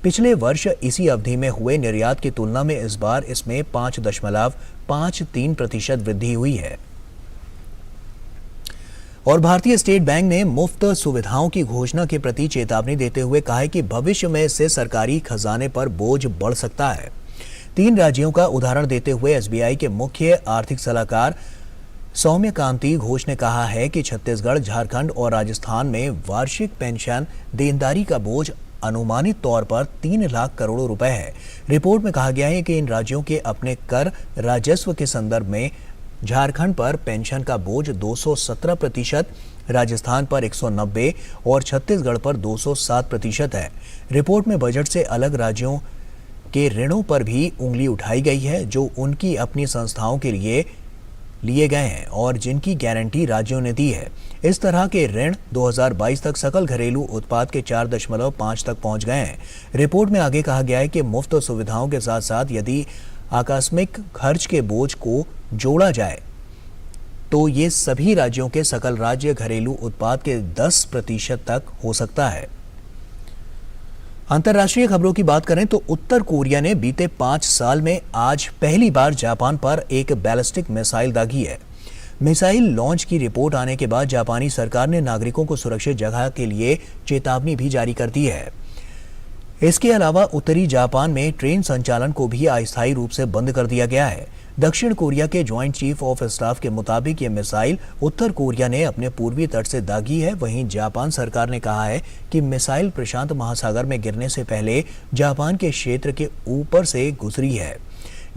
पिछले वर्ष इसी अवधि में हुए निर्यात की तुलना में इस बार इसमें 5.53% वृद्धि हुई है। और भारतीय स्टेट बैंक ने मुफ्त सुविधाओं की घोषणा के प्रति चेतावनी देते हुए कहा है कि भविष्य में इससे सरकारी खजाने पर बोझ बढ़ सकता है। 3 राज्यों का उदाहरण देते हुए एसबीआई के मुख्य आर्थिक सलाहकार सौम्यकांति घोष ने कहा है कि छत्तीसगढ़, झारखंड और राजस्थान में वार्षिक पेंशन देनदारी का बोझ अनुमानित तौर पर 3 लाख करोड़ रुपए है। रिपोर्ट में कहा गया है कि इन राज्यों के अपने कर राजस्व के संदर्भ में झारखंड पर पेंशन का बोझ 217%, राजस्थान पर 190 और छत्तीसगढ़ पर 207% है। रिपोर्ट में बजट से अलग राज्यों के ऋणों पर भी उंगली उठाई गई है जो उनकी अपनी संस्थाओं के लिए लिए गए हैं और जिनकी गारंटी राज्यों ने दी है। इस तरह के ऋण 2022 तक सकल घरेलू उत्पाद के 4.5 तक पहुंच गए हैं। रिपोर्ट में आगे कहा गया है कि मुफ्त सुविधाओं के साथ साथ यदि आकस्मिक खर्च के बोझ को जोड़ा जाए तो ये सभी राज्यों के सकल राज्य घरेलू उत्पाद के 10% तक हो सकता है। अंतर्राष्ट्रीय खबरों की बात करें तो उत्तर कोरिया ने बीते 5 साल में आज पहली बार जापान पर एक बैलिस्टिक मिसाइल दागी है। मिसाइल लॉन्च की रिपोर्ट आने के बाद जापानी सरकार ने नागरिकों को सुरक्षित जगह के लिए चेतावनी भी जारी कर दी है। इसके अलावा उत्तरी जापान में ट्रेन संचालन को भी अस्थायी रूप से बंद कर दिया गया है। दक्षिण कोरिया के ज्वाइंट चीफ ऑफ स्टाफ के मुताबिक ये मिसाइल उत्तर कोरिया ने अपने पूर्वी तट से दागी है। वहीं जापान सरकार ने कहा है कि मिसाइल प्रशांत महासागर में गिरने से पहले जापान के क्षेत्र के ऊपर से गुजरी है,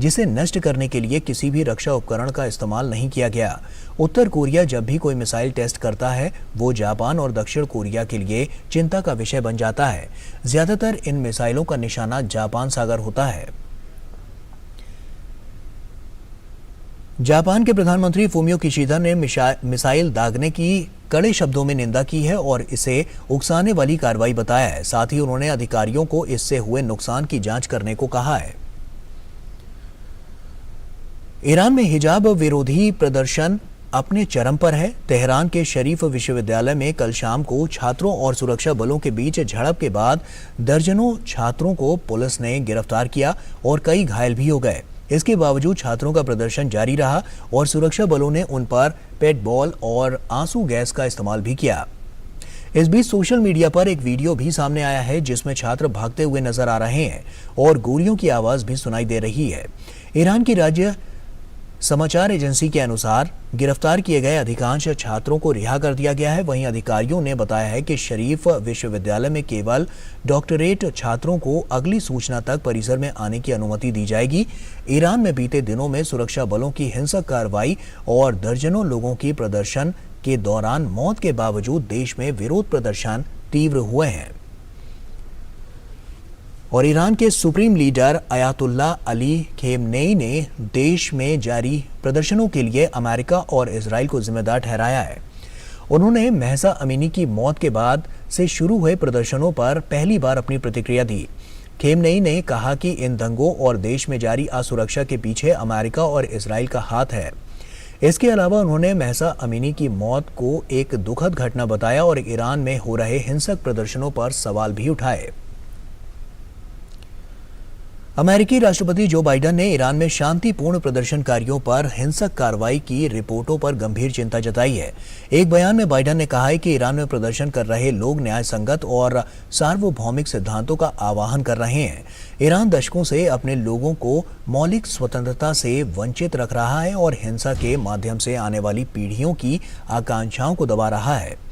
जिसे नष्ट करने के लिए किसी भी रक्षा उपकरण का इस्तेमाल नहीं किया गया। उत्तर कोरिया जब भी कोई मिसाइल टेस्ट करता है वो जापान और दक्षिण कोरिया के लिए चिंता का विषय बन जाता है। ज्यादातर इन मिसाइलों का निशाना जापान सागर होता है। जापान के प्रधानमंत्री फूमियो किशिदा ने मिसाइल दागने की कड़े शब्दों में निंदा की है और इसे उकसाने वाली कार्रवाई बताया है। साथ ही उन्होंने अधिकारियों को इससे हुए नुकसान की जांच करने को कहा है। ईरान में हिजाब विरोधी प्रदर्शन अपने चरम पर है। तेहरान के शरीफ विश्वविद्यालय में कल शाम को छात्रों और सुरक्षा बलों के बीच झड़प के बाद दर्जनों छात्रों को पुलिस ने गिरफ्तार किया और कई घायल भी हो गए। इसके बावजूद छात्रों का प्रदर्शन जारी रहा और सुरक्षा बलों ने उन पर पेट बॉल और आंसू गैस का इस्तेमाल भी किया। इस बीच सोशल मीडिया पर एक वीडियो भी सामने आया है जिसमें छात्र भागते हुए नजर आ रहे हैं और गोलियों की आवाज भी सुनाई दे रही है। ईरान की राज्य समाचार एजेंसी के अनुसार गिरफ्तार किए गए अधिकांश छात्रों को रिहा कर दिया गया है। वहीं अधिकारियों ने बताया है कि शरीफ विश्वविद्यालय में केवल डॉक्टरेट छात्रों को अगली सूचना तक परिसर में आने की अनुमति दी जाएगी। ईरान में बीते दिनों में सुरक्षा बलों की हिंसक कार्रवाई और दर्जनों लोगों की प्रदर्शन के दौरान मौत के बावजूद देश में विरोध प्रदर्शन तीव्र हुए हैं और ईरान के supreme leader Ayatollah Ali Khamenei ने देश में जारी प्रदर्शनों के लिए अमेरिका और इजराइल को जिम्मेदार ठहराया है। उन्होंने महसा अमीनी की मौत के बाद से शुरू हुए प्रदर्शनों पर पहली बार अपनी प्रतिक्रिया दी। खेमनेई ने कहा कि इन दंगों और देश में जारी असुरक्षा के पीछे अमेरिका और इजराइल का हाथ है। इसके अलावा उन्होंने महसा अमीनी की मौत को एक दुखद घटना बताया और ईरान में हो रहे हिंसक प्रदर्शनों पर सवाल भी उठाए। अमेरिकी राष्ट्रपति जो बाइडेन ने ईरान में शांतिपूर्ण प्रदर्शनकारियों पर हिंसक कार्रवाई की रिपोर्टों पर गंभीर चिंता जताई है। एक बयान में बाइडेन ने कहा है कि ईरान में प्रदर्शन कर रहे लोग न्याय संगत और सार्वभौमिक सिद्धांतों का आह्वान कर रहे हैं। ईरान दशकों से अपने लोगों को मौलिक स्वतंत्रता से वंचित रख रहा है और हिंसा के माध्यम से आने वाली पीढ़ियों की आकांक्षाओं को दबा रहा है।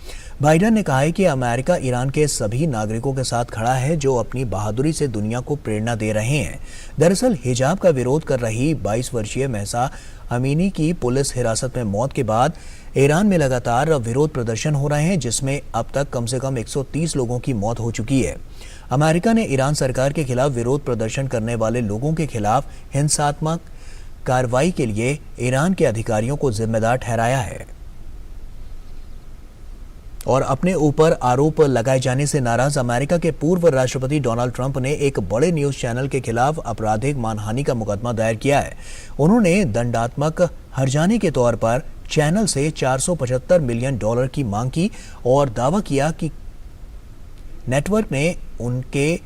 बाइडेन ने कहा है कि अमेरिका ईरान के सभी नागरिकों के साथ खड़ा है जो अपनी बहादुरी से दुनिया को प्रेरणा दे रहे हैं। दरअसल हिजाब का विरोध कर रही 22 वर्षीय महसा अमीनी की पुलिस हिरासत में मौत के बाद ईरान में लगातार विरोध प्रदर्शन हो रहे हैं, जिसमें अब तक कम से कम 130 लोगों की मौत हो चुकी है। अमेरिका ने ईरान सरकार के खिलाफ विरोध प्रदर्शन करने वाले लोगों के खिलाफ हिंसात्मक कार्रवाई के लिए ईरान के अधिकारियों को जिम्मेदार ठहराया है और अपने ऊपर आरोप लगाए जाने से नाराज अमेरिका के पूर्व राष्ट्रपति डोनाल्ड ट्रंप ने एक बड़े न्यूज चैनल के खिलाफ आपराधिक मानहानि का मुकदमा दायर किया है। उन्होंने दंडात्मक हर्जाने के तौर पर चैनल से $475 मिलियन की मांग की और दावा किया कि नेटवर्क ने उनके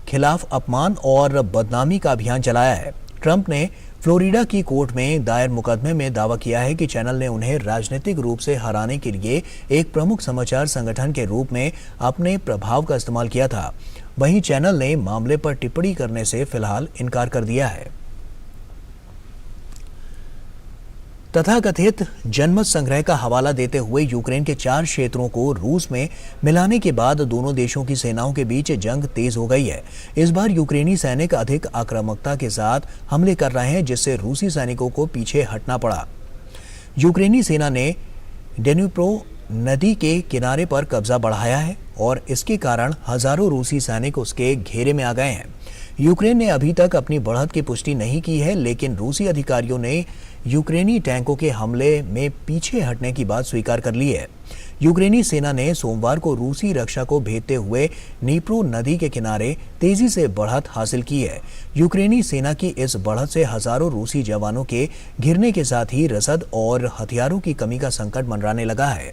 खिलाफ अपमान और बदनामी का अभियान चलाया है। ट्रंप ने फ्लोरिडा की कोर्ट में दायर मुकदमे में दावा किया है कि चैनल ने उन्हें राजनीतिक रूप से हराने के लिए एक प्रमुख समाचार संगठन के रूप में अपने प्रभाव का इस्तेमाल किया था। वहीं चैनल ने मामले पर टिप्पणी करने से फिलहाल इनकार कर दिया है। तथाकथित जनमत संग्रह का हवाला देते हुए यूक्रेन के 4 क्षेत्रों को रूस में मिलाने के बाद दोनों देशों की सेनाओं के बीच जंग तेज हो गई है। इस बार यूक्रेनी सैनिक अधिक आक्रामकता के साथ हमले कर रहे हैं, जिससे रूसी सैनिकों को पीछे हटना पड़ा। यूक्रेनी सेना ने डेन्यूप्रो नदी के किनारे पर कब्जा बढ़ाया है और इसके कारण हजारों रूसी सैनिक उसके घेरे में आ गए हैं। यूक्रेन ने अभी तक अपनी बढ़त की पुष्टि नहीं की है, लेकिन रूसी अधिकारियों ने यूक्रेनी टैंकों के हमले में पीछे हटने की बात स्वीकार कर ली है। यूक्रेनी सेना ने सोमवार को रूसी रक्षा को भेजते हुए नीप्रो नदी के किनारे तेजी से बढ़त हासिल की है। यूक्रेनी सेना की इस बढ़त से हजारों रूसी जवानों के घिरने के साथ ही रसद और हथियारों की कमी का संकट मंडराने लगा है।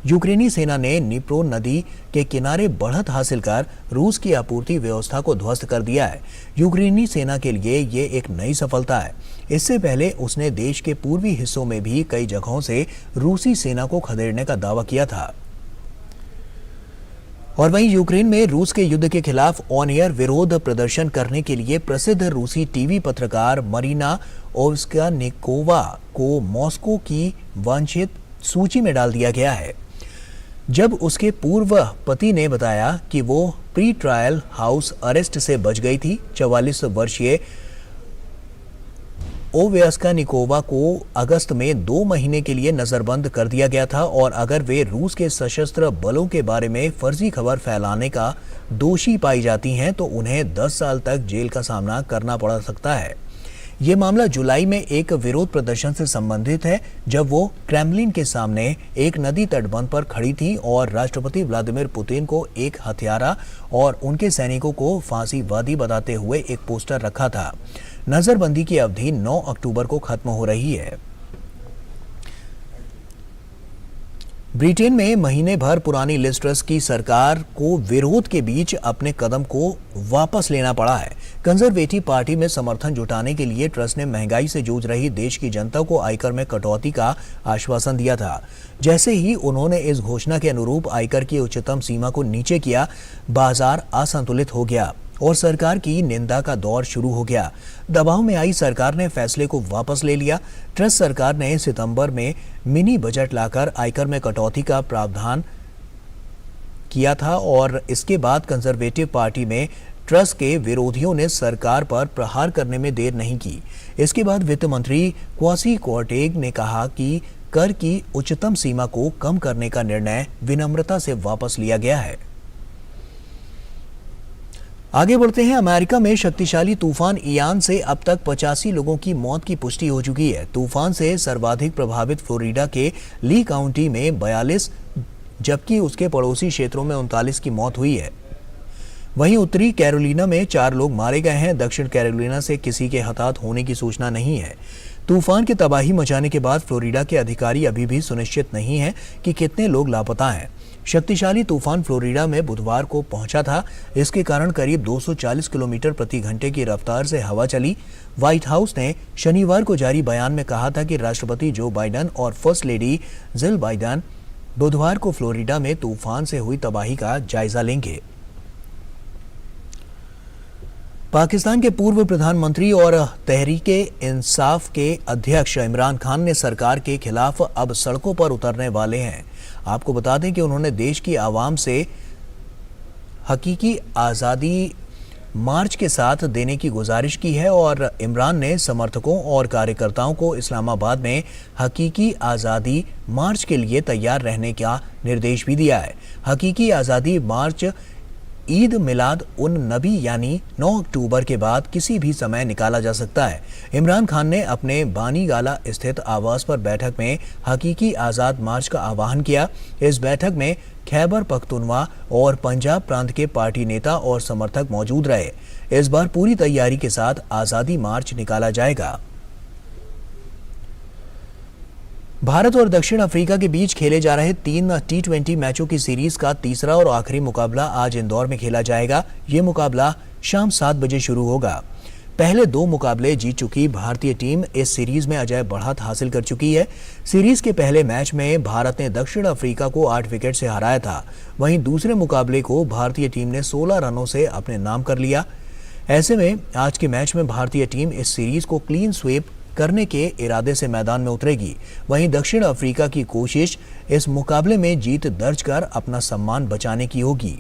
यूक्रेनी सेना ने नीप्रो नदी के किनारे बढ़त हासिल कर रूस की आपूर्ति व्यवस्था को ध्वस्त कर दिया है। यूक्रेनी सेना के लिए ये एक नई सफलता है। इससे पहले उसने देश के पूर्वी हिस्सों में भी कई जगहों से रूसी सेना को खदेड़ने का दावा किया था। और वहीं यूक्रेन में रूस के युद्ध के खिलाफ ऑन एयर विरोध प्रदर्शन करने के लिए प्रसिद्ध रूसी टीवी पत्रकार मरीना ओव्स्कानिकोवा को मॉस्को की वांछित सूची में डाल दिया गया है, जब उसके पूर्व पति ने बताया कि वो प्री ट्रायल हाउस अरेस्ट से बच गई थी। 44 वर्षीय ओव्स्कानिकोवा को अगस्त में 2 महीने के लिए नजरबंद कर दिया गया था और अगर वे रूस के सशस्त्र बलों के बारे में फर्जी खबर फैलाने का दोषी पाई जाती हैं तो उन्हें 10 साल तक जेल का सामना करना पड़ सकता है। ये मामला जुलाई में एक विरोध प्रदर्शन से संबंधित है, जब वो क्रेमलिन के सामने एक नदी तटबंध पर खड़ी थी और राष्ट्रपति व्लादिमीर पुतिन को एक हत्यारा और उनके सैनिकों को फांसीवादी बताते हुए एक पोस्टर रखा था। नजरबंदी की अवधि 9 अक्टूबर को खत्म हो रही है। ब्रिटेन में महीने भर पुरानी लिज ट्रस की सरकार को विरोध के बीच अपने कदम को वापस लेना पड़ा है। कंजर्वेटिव पार्टी में समर्थन जुटाने के लिए ट्रस ने महंगाई से जूझ रही देश की जनता को आयकर में कटौती का आश्वासन दिया था। जैसे ही उन्होंने इस घोषणा के अनुरूप आयकर की उच्चतम सीमा को नीचे किया, बाजार असंतुलित हो गया और सरकार की निंदा का दौर शुरू हो गया। दबाव में आई सरकार ने फैसले को वापस ले लिया। ट्रस्ट सरकार ने सितंबर में मिनी बजट लाकर आयकर में कटौती का प्रावधान किया था और इसके बाद कंजर्वेटिव पार्टी में ट्रस्ट के विरोधियों ने सरकार पर प्रहार करने में देर नहीं की। इसके बाद वित्त मंत्री क्वासी क्वार्टेग ने कहा कि कर की उच्चतम सीमा को कम करने का निर्णय विनम्रता से वापस लिया गया है। आगे बढ़ते हैं। अमेरिका में शक्तिशाली तूफान इयान से अब तक 85 लोगों की मौत की पुष्टि हो चुकी है। तूफान से सर्वाधिक प्रभावित फ्लोरिडा के ली काउंटी में 42 जबकि उसके पड़ोसी क्षेत्रों में 39 की मौत हुई है। वहीं उत्तरी कैरोलिना में 4 लोग मारे गए हैं। दक्षिण कैरोलिना से किसी के हताहत होने की सूचना नहीं है। तूफान के तबाही मचाने के बाद फ्लोरिडा के अधिकारी अभी भी सुनिश्चित नहीं है कि कितने लोग लापता हैं। शक्तिशाली तूफान फ्लोरिडा में बुधवार को पहुंचा था। इसके कारण करीब 240 किलोमीटर प्रति घंटे की रफ्तार से हवा चली। व्हाइट हाउस ने शनिवार को जारी बयान में कहा था कि राष्ट्रपति जो बाइडेन और फर्स्ट लेडी जिल बाइडेन बुधवार को फ्लोरिडा में तूफान से हुई तबाही का जायजा लेंगे। पाकिस्तान के पूर्व प्रधानमंत्री और तहरीके इंसाफ के अध्यक्ष इमरान खान ने सरकार के खिलाफ अब सड़कों पर उतरने वाले हैं। आपको बता दें कि उन्होंने देश की आवाम से हकीकी आज़ादी मार्च के साथ देने की गुजारिश की है और इमरान ने समर्थकों और कार्यकर्ताओं को इस्लामाबाद में हकीकी आज़ादी मार्च के लिए तैयार रहने का निर्देश भी दिया है। हकीकी आज़ादी मार्च ईद मिलाद उन नबी यानी 9 अक्टूबर के बाद किसी भी समय निकाला जा सकता है। इमरान खान ने अपने बानीगाला स्थित आवास पर बैठक में हकीकी आज़ाद मार्च का आह्वान किया। इस बैठक में खैबर पख्तूनवा और पंजाब प्रांत के पार्टी नेता और समर्थक मौजूद रहे। इस बार पूरी तैयारी के साथ आज़ादी मार्च निकाला जाएगा। भारत और दक्षिण अफ्रीका के बीच खेले जा रहे 3 T20 मैचों की सीरीज का तीसरा और आखिरी मुकाबला आज इंदौर में खेला जाएगा। ये मुकाबला शाम 7 बजे शुरू होगा। पहले 2 मुकाबले जीत चुकी भारतीय टीम इस सीरीज में अजय बढ़त हासिल कर चुकी है। सीरीज के पहले मैच में भारत ने दक्षिण अफ्रीका को 8 विकेट से हराया था। वहीं दूसरे मुकाबले को भारतीय टीम ने 16 रनों से अपने नाम कर लिया। ऐसे में आज के मैच में भारतीय टीम इस सीरीज को क्लीन स्वीप करने के इरादे से मैदान में उतरेगी। वहीं दक्षिण अफ्रीका की कोशिश इस मुकाबले में जीत दर्ज कर अपना सम्मान बचाने की होगी।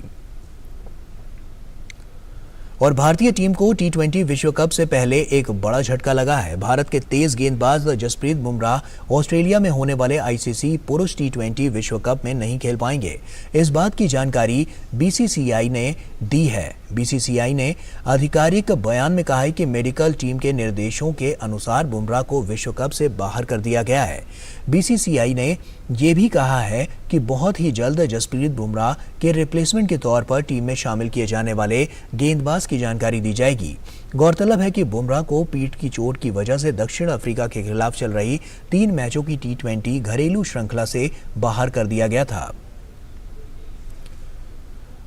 और भारतीय टीम को T20 विश्व कप से पहले एक बड़ा झटका लगा है। भारत के तेज गेंदबाज जसप्रीत बुमराह ऑस्ट्रेलिया में होने वाले ICC पुरुष T20 विश्व कप में नहीं खेल पाएंगे। इस बात की जानकारी BCCI ने दी है। BCCI ने आधिकारिक बयान में कहा है कि मेडिकल टीम के निर्देशों के अनुसार बुमराह को विश्व कप से बाहर कर दिया गया है। BCCI ने यह भी कहा है कि बहुत ही जल्द जसप्रीत बुमराह के रिप्लेसमेंट के तौर पर टीम में शामिल किए जाने वाले गेंदबाज की जानकारी दी जाएगी। गौरतलब है कि बुमराह को पीठ की चोट की वजह से दक्षिण अफ्रीका के खिलाफ चल रही 3 मैचों की T20 घरेलू श्रृंखला से बाहर कर दिया गया था।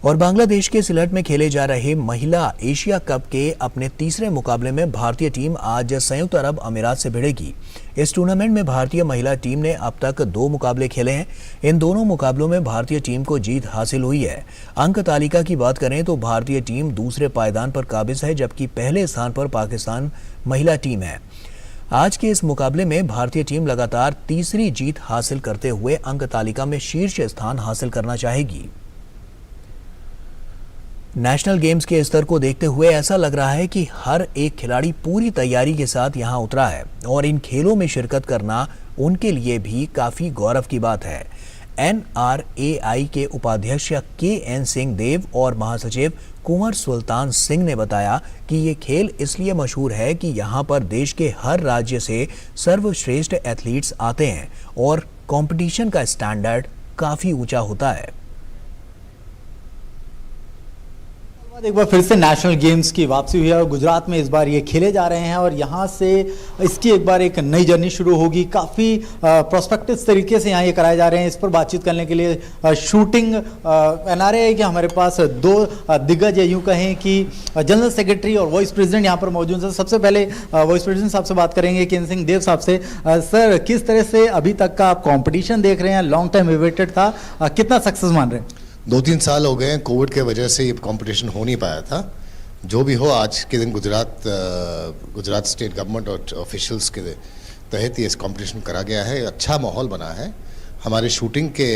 और बांग्लादेश के सिलट में खेले जा रहे महिला एशिया कप के अपने तीसरे मुकाबले में भारतीय टीम आज संयुक्त अरब अमीरात से भिड़ेगी। इस टूर्नामेंट में भारतीय महिला टीम ने अब तक 2 मुकाबले खेले हैं। इन दोनों मुकाबलों में भारतीय टीम को जीत हासिल हुई है। अंक तालिका की बात करें तो भारतीय टीम दूसरे पायदान पर काबिज है, जबकि पहले स्थान पर पाकिस्तान महिला टीम है। आज के इस मुकाबले में भारतीय टीम लगातार तीसरी जीत हासिल करते हुए अंक तालिका में शीर्ष स्थान हासिल करना चाहेगी। नेशनल गेम्स के स्तर को देखते हुए ऐसा लग रहा है कि हर एक खिलाड़ी पूरी तैयारी के साथ यहां उतरा है और इन खेलों में शिरकत करना उनके लिए भी काफी गौरव की बात है। NRAI के उपाध्यक्ष KN सिंह देव और महासचिव कुंवर सुल्तान सिंह ने बताया कि ये खेल इसलिए मशहूर है कि यहाँ पर देश के हर राज्य से सर्वश्रेष्ठ एथलीट्स आते हैं और कंपटीशन का स्टैंडर्ड काफी ऊंचा होता है। एक बार फिर से नेशनल गेम्स की वापसी हुई है और गुजरात में इस बार ये खेले जा रहे हैं और यहाँ से इसकी एक बार एक नई जर्नी शुरू होगी। काफ़ी प्रोस्पेक्टिव तरीके से यहाँ ये कराए जा रहे हैं। इस पर बातचीत करने के लिए शूटिंग NRAI के हमारे पास 2 दिग्गज या यूँ कहें कि जनरल सेक्रेटरी और वाइस प्रेसिडेंट यहाँ पर मौजूद हैं। सबसे पहले वाइस प्रेसिडेंट साहब से बात करेंगे, KN सिंह देव साहब से। सर, किस तरह से अभी तक का आप कॉम्पिटिशन देख रहे हैं? लॉन्ग टाइम अवेटेड था, कितना सक्सेस मान रहे हैं? 2-3 साल हो गए हैं, कोविड के वजह से ये कंपटीशन हो नहीं पाया था, जो भी हो, आज के दिन गुजरात स्टेट गवर्नमेंट और ऑफिशियल्स के तहत ये कंपटीशन करा गया है। अच्छा माहौल बना है। हमारे शूटिंग के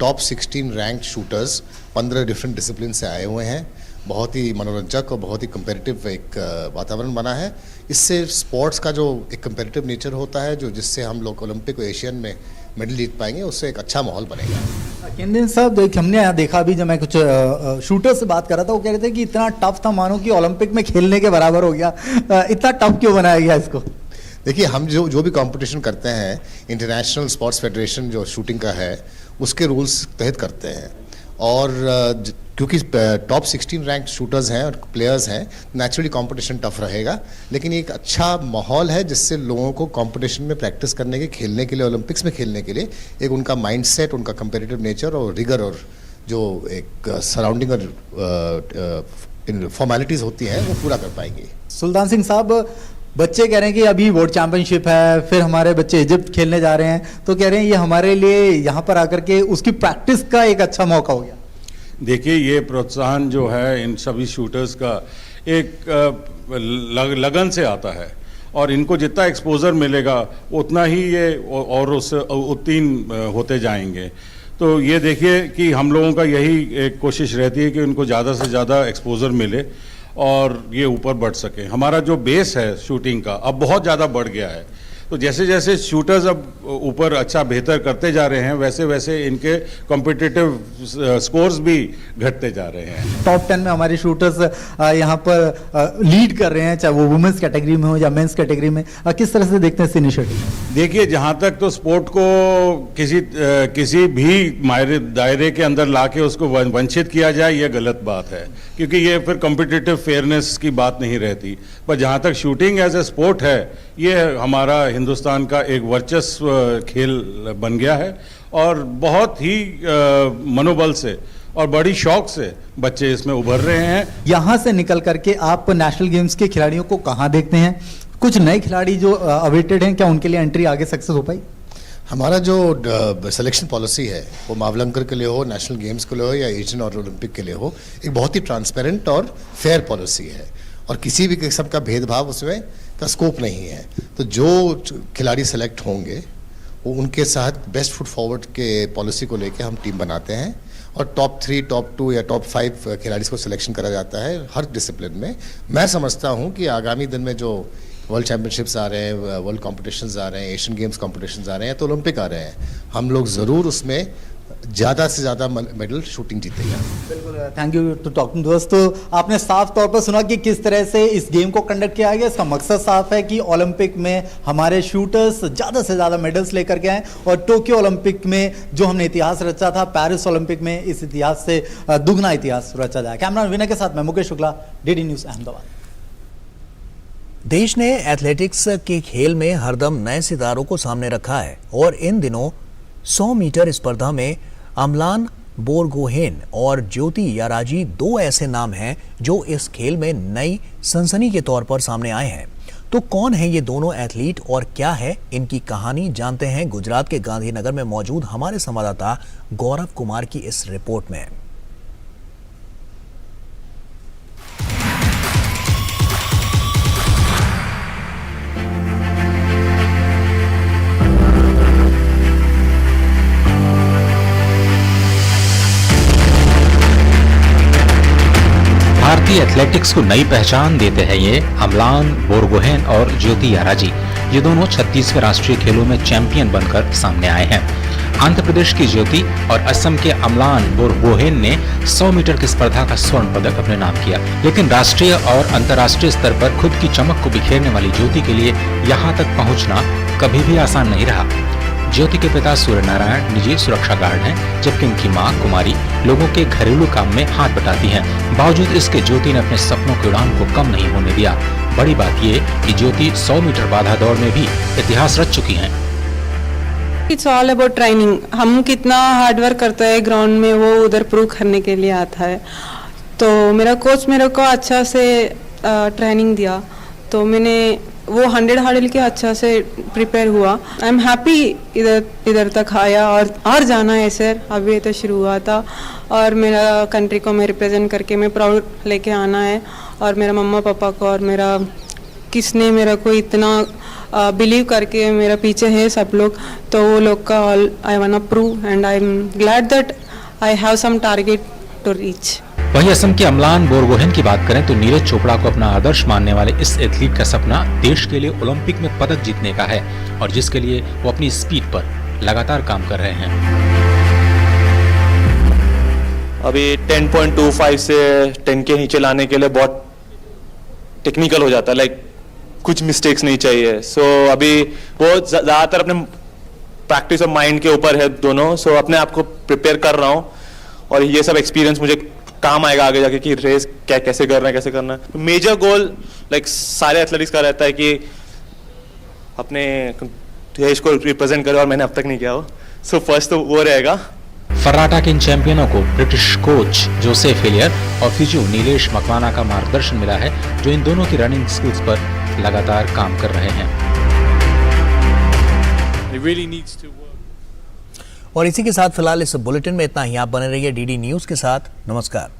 top 16 rank shooters 15 different discipline से आए हुए हैं। बहुत ही मनोरंजक और बहुत ही कंपेरेटिव एक वातावरण बना है। इससे स्पोर्ट्स का जो एक कंपेरेटिव नेचर होता है, जो जिससे हम लोग ओलंपिक और एशियन में मेडल जीत पाएंगे, उससे एक अच्छा माहौल बनेगा। केंद्र साहब, हमने यहाँ देखा अभी जब मैं कुछ शूटर से बात कर रहा था, वो कह रहे थे कि इतना टफ था मानो कि ओलंपिक में खेलने के बराबर हो गया। इतना टफ क्यों बनाया गया इसको? देखिए, हम जो भी कंपटीशन करते हैं, इंटरनेशनल स्पोर्ट्स फेडरेशन जो शूटिंग का है उसके रूल्स तहत करते हैं। और क्योंकि टॉप 16 रैंक शूटर्स हैं और प्लेयर्स हैं, नेचुरली कंपटीशन टफ रहेगा। लेकिन एक अच्छा माहौल है जिससे लोगों को कंपटीशन में प्रैक्टिस करने के, खेलने के लिए, ओलंपिक्स में खेलने के लिए एक उनका माइंडसेट, उनका कंपेरेटिव नेचर और रिगर और जो एक सराउंडिंग और फॉर्मेलिटीज़ होती हैं वो पूरा कर पाएंगे। सुल्तान सिंह साहब, बच्चे कह रहे हैं कि अभी वर्ल्ड चैंपियनशिप है, फिर हमारे बच्चे इजिप्ट खेलने जा रहे हैं, तो कह रहे हैं ये हमारे लिए यहाँ पर आकर के उसकी प्रैक्टिस का एक अच्छा मौका हो गया। देखिए, ये प्रोत्साहन जो है इन सभी शूटर्स का एक लगन से आता है, और इनको जितना एक्सपोजर मिलेगा उतना ही ये और उससे उत्तीर्ण होते जाएंगे। तो ये देखिए कि हम लोगों का यही एक कोशिश रहती है कि उनको ज़्यादा से ज़्यादा एक्सपोजर मिले और ये ऊपर बढ़ सके। हमारा जो बेस है शूटिंग का अब बहुत ज़्यादा बढ़ गया है, तो जैसे जैसे शूटर्स अब ऊपर अच्छा बेहतर करते जा रहे हैं, वैसे वैसे इनके कॉम्पिटिटिव स्कोर्स भी घटते जा रहे हैं। टॉप 10 में हमारे शूटर्स यहाँ पर लीड कर रहे हैं, चाहे वो वुमेन्स कैटेगरी में हो या मेंस कैटेगरी में। किस तरह से देखते हैं इस इनिशिएटिव? देखिए, जहाँ तक तो स्पोर्ट को किसी भी दायरे के अंदर लाके उसको वंचित किया जाए, ये गलत बात है, क्योंकि ये फिर कॉम्पिटिटिव फेयरनेस की बात नहीं रहती। पर जहाँ तक शूटिंग एज ए स्पोर्ट है, ये हमारा हिंदुस्तान का एक वर्चस्व खेल बन गया है, और बहुत ही मनोबल से और बड़ी शौक से बच्चे इसमें उभर रहे हैं। यहाँ से निकल करके आप नेशनल गेम्स के खिलाड़ियों को कहाँ देखते हैं? कुछ नए खिलाड़ी जो अवेटेड हैं, क्या उनके लिए एंट्री आगे सक्सेस हो पाई? हमारा जो सिलेक्शन पॉलिसी है, वो मावलंकर के लिए हो, नेशनल गेम्स के लिए हो या एशियन और ओलंपिक के लिए हो, एक बहुत ही ट्रांसपेरेंट और फेयर पॉलिसी है, और किसी भी किस्म का भेदभाव उसमें का स्कोप नहीं है। तो जो खिलाड़ी सेलेक्ट होंगे वो उनके साथ बेस्ट फुट फॉरवर्ड के पॉलिसी को लेके हम टीम बनाते हैं, और टॉप 3, टॉप 2 या टॉप 5 खिलाड़ी को सिलेक्शन करा जाता है हर डिसिप्लिन में। मैं समझता हूँ कि आगामी दिन में जो वर्ल्ड चैंपियनशिप्स आ रहे हैं, वर्ल्ड कॉम्पिटिशन्स आ रहे हैं, एशियन गेम्स कॉम्पिटिशन्स आ रहे हैं, तो ओलंपिक आ रहे हैं, हम लोग ज़रूर उसमें ज़्यादा से ज़्यादा मेडल शूटिंग जीतेगा। बिल्कुल, थैंक यू टू टॉकिंग। दोस्तों, आपने साफ तौर पर सुना कि किस तरह से इस गेम को कंडक्ट किया गया। इसका मकसद साफ है कि ओलंपिक में हमारे शूटर्स ज़्यादा से ज़्यादा मेडल्स लेकर के आएँ, और टोक्यो ओलंपिक में जो हमने इतिहास रचा था, पेरिस ओलंपिक में इस इतिहास से दुगना इतिहास रचा जाए। कैमरा विनय के साथ मैं मुकेश शुक्ला, DD न्यूज़ अहमदाबाद। देश ने एथलेटिक्स के खेल में हरदम नए सितारों को सामने रखा है, और इन दिनों 100 मीटर स्पर्धा में अमलान बोरगोहेन और ज्योति याराजी 2 ऐसे नाम हैं जो इस खेल में नई सनसनी के तौर पर सामने आए हैं। तो कौन है ये दोनों एथलीट और क्या है इनकी कहानी, जानते हैं गुजरात के गांधीनगर में मौजूद हमारे संवाददाता गौरव कुमार की इस रिपोर्ट में। भारतीय एथलेटिक्स को नई पहचान देते हैं ये अमलान बोरगोहेन और ज्योति याराजी। ये दोनों 36वें राष्ट्रीय खेलों में चैंपियन बनकर सामने आए हैं। आंध्र प्रदेश की ज्योति और असम के अमलान बोरगोहेन ने 100 मीटर की स्पर्धा का स्वर्ण पदक अपने नाम किया, लेकिन राष्ट्रीय और अंतर्राष्ट्रीय स्तर पर खुद की चमक को बिखेरने वाली ज्योति के लिए यहाँ तक पहुँचना कभी भी आसान नहीं रहा। ज्योति के पिता सूर्य नारायण निजी सुरक्षा गार्ड हैं, जबकि उनकी मां कुमारी लोगों के घरेलू काम में हाथ बटाती हैं। बावजूद इसके ज्योति ने अपने सपनों की उड़ान को कम नहीं होने दिया। बड़ी बात ये कि ज्योति 100 मीटर बाधा दौड़ में भी इतिहास रच चुकी हैं। It's all about training. हम कितना हार्डवर्क करते हैं ग्राउंड में, वो उधर प्रूव करने के लिए आता है। तो मेरा कोच मेरे को अच्छा से ट्रेनिंग दिया, तो मैंने वो 100 हर्डल के अच्छा से प्रिपेयर हुआ। आई एम हैप्पी इधर तक आया, और जाना है सर। अभी तो शुरू हुआ था, और मेरा कंट्री को मैं रिप्रेजेंट करके मैं प्राउड लेके आना है। और मेरा मम्मा पापा को और मेरा किसने मेरा को इतना बिलीव करके मेरा पीछे है सब लोग, तो वो लोग का all I want to prove and I am glad that I have some target to reach. वहीं असम के अमलान बोरगोहेन की बात करें तो नीरज चोपड़ा को अपना आदर्श मानने वाले इस एथलीट का सपना देश के लिए ओलंपिक में पदक जीतने का है और जिसके लिए वो अपनी स्पीड पर लगातार काम कर रहे हैं। अभी 10.25 से 10 के नीचे लाने के लिए बहुत टेक्निकल हो जाता है, लाइक कुछ मिस्टेक्स नहीं चाहिए। सो अभी वो ज़्यादातर अपने प्रैक्टिस और माइंड के ऊपर है दोनों। सो अपने आप को प्रिपेयर कर रहा हूँ और ये सब एक्सपीरियंस मुझे काम आएगा आगे जाके कि रेस कैसे करना है, कैसे करना है। मेजर गोल लाइक सारे एथलेटिक्स का रहता है कि अपने देश को रिप्रेजेंट करे और मैंने अब तक नहीं किया हो। सो फर्स्ट तो वो रहेगा। फर्राटा के इन चैंपियनों को ब्रिटिश कोच जोसेफ हिलियर और फिजियो नीलेश मकवाना का मार्गदर्शन मिला है, जो इन दोनों की रनिंग स्किल्स पर लगातार काम कर रहे हैं। और इसी के साथ फिलहाल इस बुलेटिन में इतना ही। आप बने रहिए डीडी न्यूज के साथ। नमस्कार।